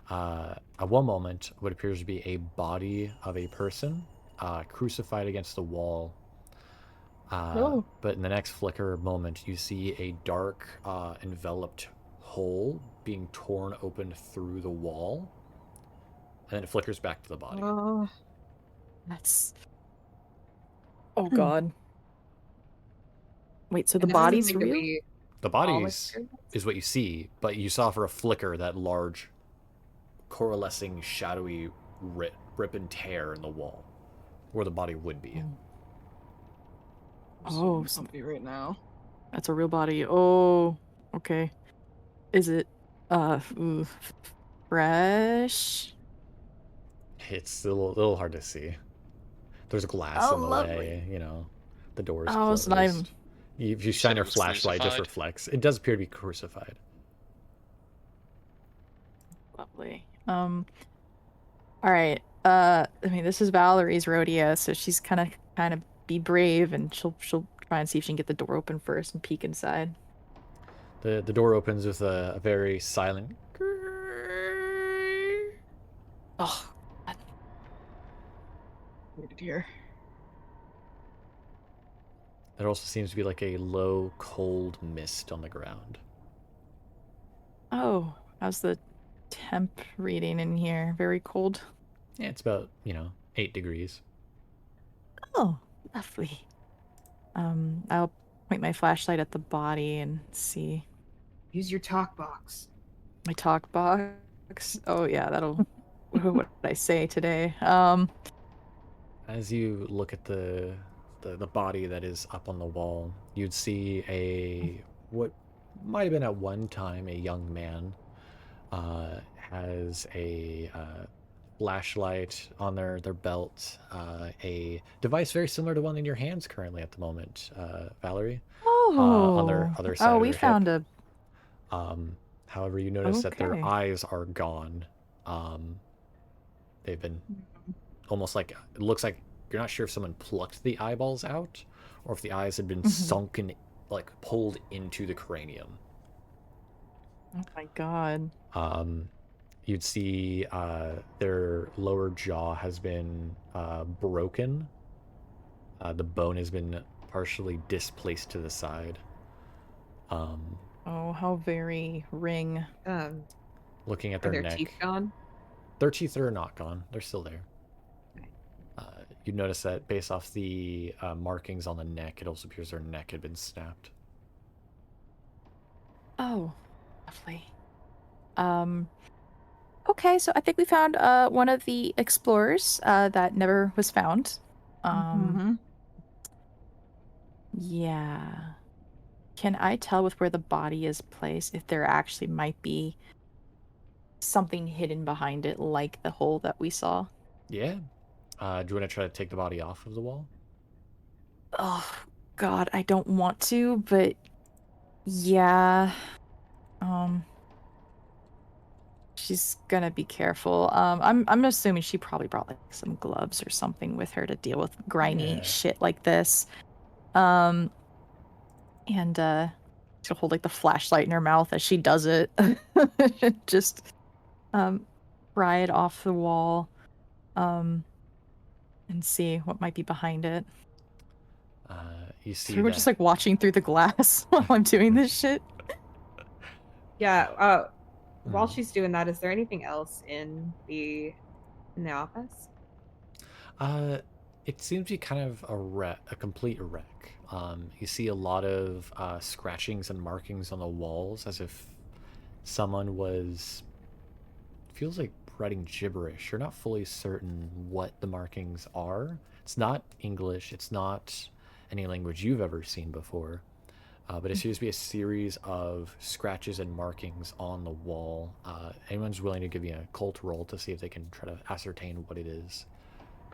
at one moment, what appears to be a body of a person crucified against the wall. But in the next flicker moment, you see a dark, enveloped hole being torn open through the wall, and then it flickers back to the body. That's... Oh, God. Wait, so the body's real? The body is what you see, but you saw for a flicker that large, coalescing, shadowy rip and tear in the wall, where the body would be. Oh, something right now. That's a real body. Oh, okay. Is it, fresh? It's a little hard to see. There's glass in the way, the door's closed. So not If you shine your flashlight, it just reflects. It does appear to be crucified. Lovely. All right. This is Valerie's rodeo, so she's kind of be brave, and she'll try and see if she can get the door open first and peek inside. The door opens with a very silent. Oh. Waited here. There also seems to be like a low, cold mist on the ground. Oh, how's the temp reading in here? Very cold. Yeah, it's about, 8 degrees. Oh, lovely. I'll point my flashlight at the body and see. Use your talk box. My talk box. Oh yeah, that'll. What did I say today? As you look at the body that is up on the wall, you'd see what might have been at one time a young man. Has a flashlight on their belt, a device very similar to one in your hands currently at the moment, Valerie. On their other side Oh, of we their found hip. However, you notice that their Okay. eyes are gone. They've been almost like, it looks like you're not sure if someone plucked the eyeballs out or if the eyes had been sunken, like pulled into the cranium. Oh my god. You'd see their lower jaw has been broken. The bone has been partially displaced to the side. Oh, how very ring. Looking at Are their their neck. teeth gone? Their teeth are not gone. They're still there. Okay. You'd notice that based off the markings on the neck, it also appears their neck had been snapped. Oh, lovely. Okay, so I think we found one of the explorers that never was found. Yeah. Can I tell with where the body is placed if there actually might be something hidden behind it, like the hole that we saw? Yeah. Do you want to try to take the body off of the wall? Oh, God, I don't want to, but yeah. She's gonna be careful. I'm assuming she probably brought like some gloves or something with her to deal with grimy shit like this. And she'll hold like the flashlight in her mouth as she does it. Just pry it off the wall. And see what might be behind it. You see So we're just like watching through the glass while I'm doing this shit. Yeah. While she's doing that, is there anything else in the office? It seems to be kind of a complete wreck. You see a lot of scratchings and markings on the walls, as if someone feels like writing gibberish. You're not fully certain what the markings are. It's not English. It's not any language you've ever seen before. But it seems to be a series of scratches and markings on the wall. Anyone's willing to give me a cult roll to see if they can try to ascertain what it is.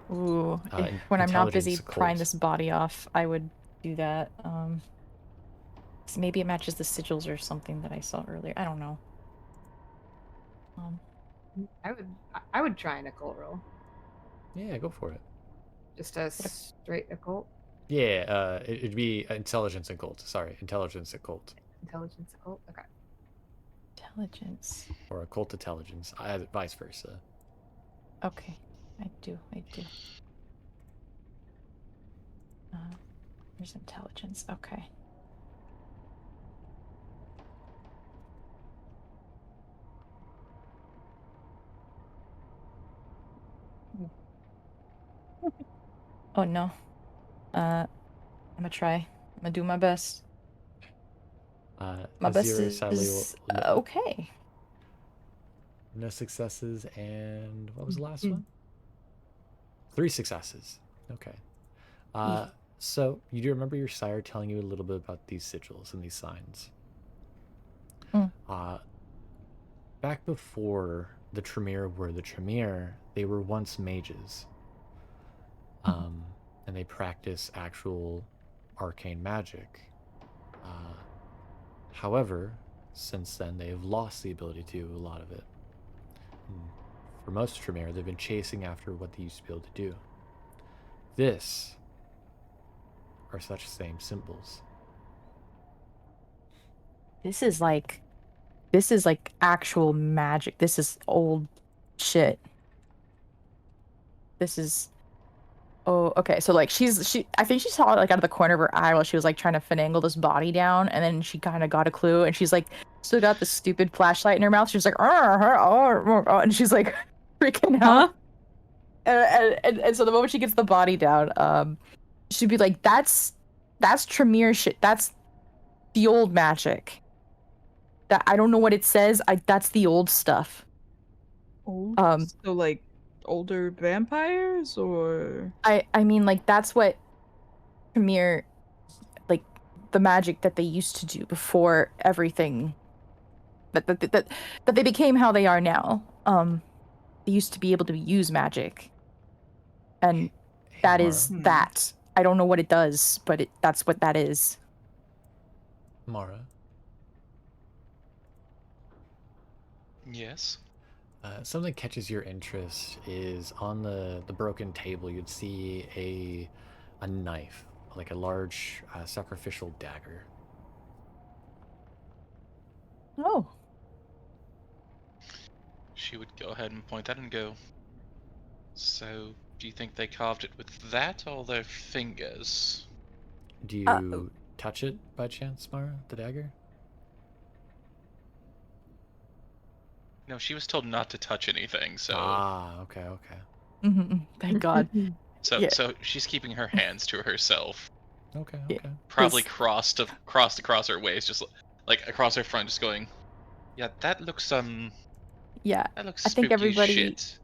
Ooh, when I'm not busy prying this body off, I would do that. So maybe it matches the sigils or something that I saw earlier. I don't know. I would try an occult roll. Yeah, go for it. Just a straight occult. Yeah, it'd be intelligence occult. Sorry, intelligence occult. Intelligence occult. Okay. Intelligence. Or occult intelligence, vice versa. Okay, I do. There's intelligence. Okay. Oh no. I'm gonna try. I'm gonna do my best. My best is okay. No successes, and what was the last one? 3 successes. Okay. So you do remember your sire telling you a little bit about these sigils and these signs. Back before the Tremere were the Tremere, they were once mages. And they practice actual arcane magic. However, since then they have lost the ability to do a lot of it. For most Tremere, they've been chasing after what they used to be able to do. This are such same symbols. This is like actual magic. This is old shit. This is Oh, okay. So like I think she saw it like out of the corner of her eye while she was like trying to finagle this body down, and then she kind of got a clue, and she's like still got the stupid flashlight in her mouth. She's like, and she's like freaking out. And so the moment she gets the body down, she'd be like, that's Tremere shit. That's the old magic. That I don't know what it says. That's the old stuff. Old? So like older vampires, or I mean, like, that's what Tremere, like, the magic that they used to do before everything that they became how they are now. They used to be able to use magic, and that is Mara. that. I don't know what it does, but that's what that is. Mara. Yes. Something catches your interest is on the broken table. You'd see a knife, like a large sacrificial dagger. Oh. She would go ahead and point that and go, so do you think they carved it with that or their fingers? Do you touch it by chance, Mara, the dagger? No, she was told not to touch anything, so... Ah, okay. Thank God. So she's keeping her hands to herself. Okay. Probably crossed across her waist, just like across her front, just going, yeah, that looks Yeah. that looks spooky as shit.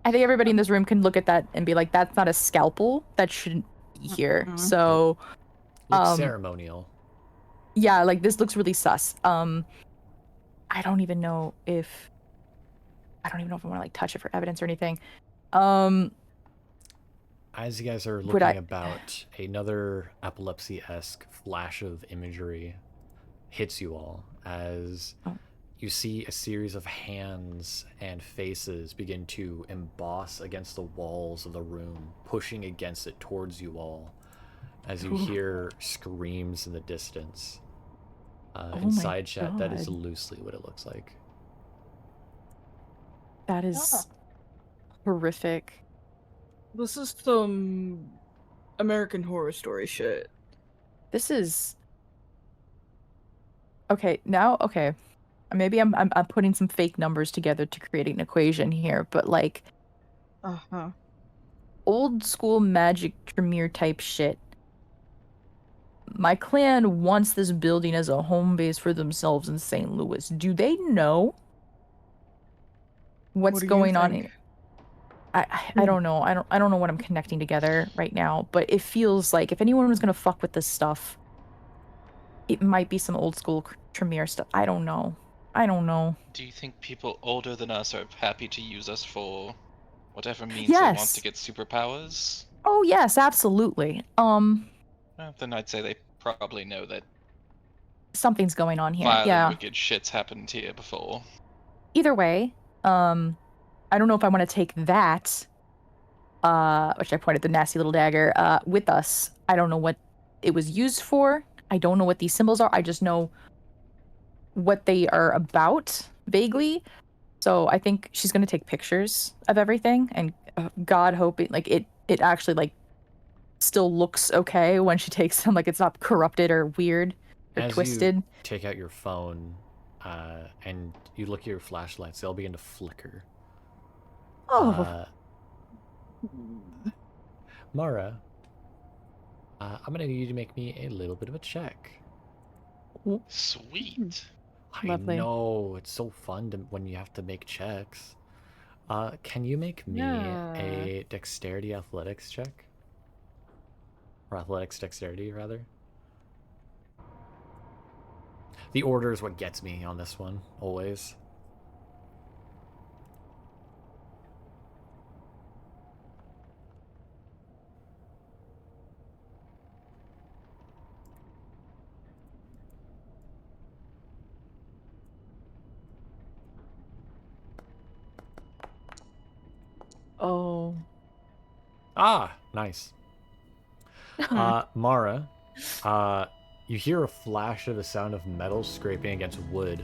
I think everybody in this room can look at that and be like, that's not a scalpel. That shouldn't be here. So looks ceremonial. Yeah, like this looks really sus. I don't even know if I want to like touch it for evidence or anything. As you guys are looking about, another epilepsy-esque flash of imagery hits you all as you see a series of hands and faces begin to emboss against the walls of the room, pushing against it towards you all, as you hear screams in the distance. Inside chat, that is loosely what it looks like. That is horrific. this is some American Horror Story shit. This is okay. Maybe I'm putting some fake numbers together to create an equation here, but like old school magic Tremere type shit. My clan wants this building as a home base for themselves in St. Louis. Do they know what's going on here? I don't know. I don't know what I'm connecting together right now, but it feels like if anyone was gonna fuck with this stuff, it might be some old school Tremere stuff. I don't know. Do you think people older than us are happy to use us for whatever means they want to get superpowers? Oh yes, absolutely. Well, then I'd say they probably know that something's going on here. Violent, wicked shit's happened here before. Either way, I don't know if I want to take that, which I pointed the nasty little dagger, with us. I don't know what it was used for. I don't know what these symbols are. I just know what they are about, vaguely. So I think she's going to take pictures of everything, and God hoping, like, it actually, like, still looks okay when she takes them, like it's not corrupted or weird or twisted. You take out your phone, and you look at your flashlights, they'll begin to flicker. Mara, I'm gonna need you to make me a little bit of a check. Sweet. Lovely. I know, it's so fun when you have to make checks. Can you make me a dexterity athletics check? Or athletics dexterity, rather. The order is what gets me on this one, always. Oh. Ah, nice. Mara, you hear a flash of the sound of metal scraping against wood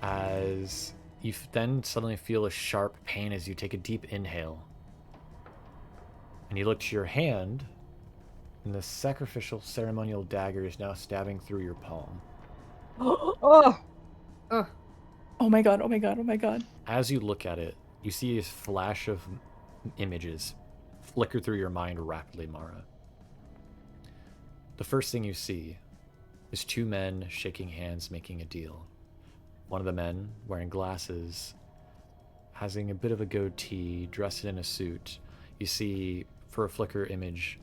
as you then suddenly feel a sharp pain as you take a deep inhale. And you look to your hand, and the sacrificial ceremonial dagger is now stabbing through your palm. Oh! Oh my god, oh my god, oh my god. As you look at it, you see a flash of images flicker through your mind rapidly, Mara. The first thing you see is two men shaking hands, making a deal. One of the men, wearing glasses, having a bit of a goatee, dressed in a suit. You see, for a flicker image,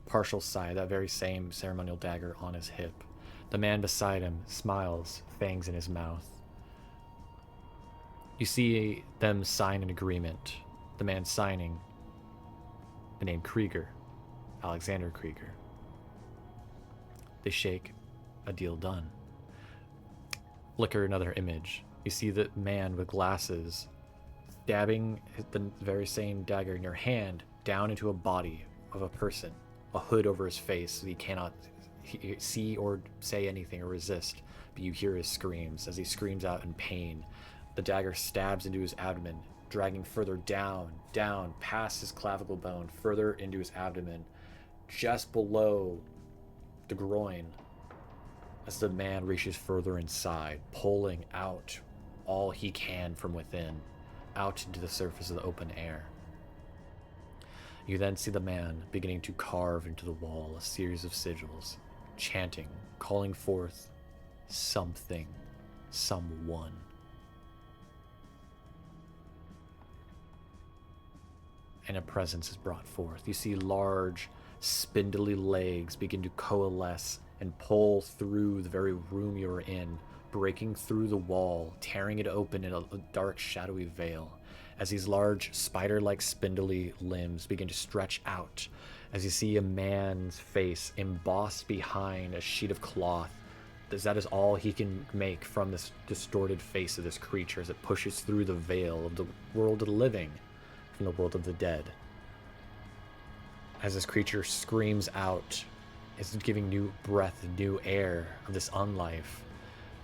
partial side, that very same ceremonial dagger on his hip. The man beside him smiles, fangs in his mouth. You see them sign an agreement. The man signing, the name Krieger, Alexander Krieger. They shake, a deal done. Flicker another image. You see the man with glasses stabbing the very same dagger in your hand down into a body of a person, a hood over his face so he cannot see or say anything or resist, but you hear his screams as he screams out in pain. The dagger stabs into his abdomen, dragging further down, past his clavicle bone, further into his abdomen, just below the groin, as the man reaches further inside, pulling out all he can from within, out into the surface of the open air. You then see the man beginning to carve into the wall a series of sigils, chanting, calling forth something, someone. And a presence is brought forth. You see large, spindly legs begin to coalesce and pull through the very room you're in, breaking through the wall, tearing it open in a dark, shadowy veil, as these large, spider-like, spindly limbs begin to stretch out, as you see a man's face embossed behind a sheet of cloth. That is all he can make from this distorted face of this creature as it pushes through the veil of the world of the living from the world of the dead. As this creature screams out, is giving new breath, new air of this unlife,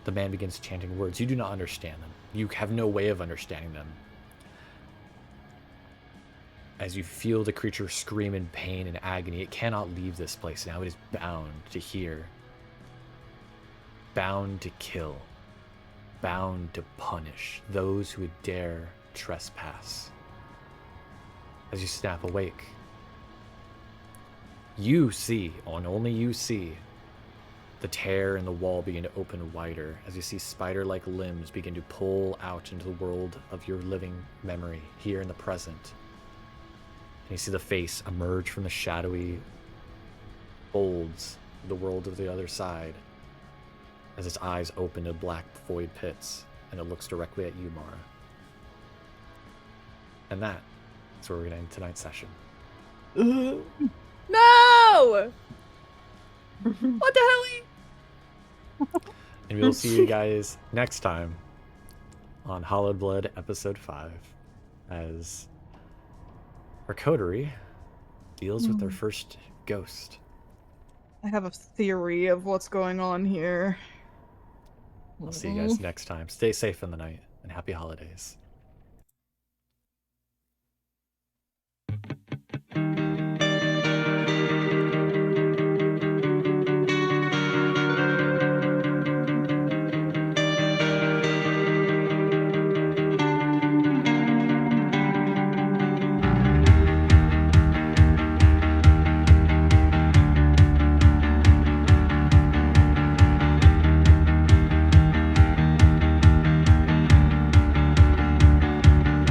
the man begins chanting words. You do not understand them. You have no way of understanding them. As you feel the creature scream in pain and agony, it cannot leave this place now. It is bound to hear, bound to kill, bound to punish those who would dare trespass. As you snap awake, you see, and only you see, the tear in the wall begin to open wider as you see spider-like limbs begin to pull out into the world of your living memory here in the present. And you see the face emerge from the shadowy folds of the world of the other side as its eyes open to black void pits, and it looks directly at you, Mara. And that's where we're going to end tonight's session. No! What the hell? And we'll see you guys next time on Hallowed Blood Episode 5 as our coterie deals with their first ghost. I have a theory of what's going on here. I'll see you guys next time. Stay safe in the night and happy holidays.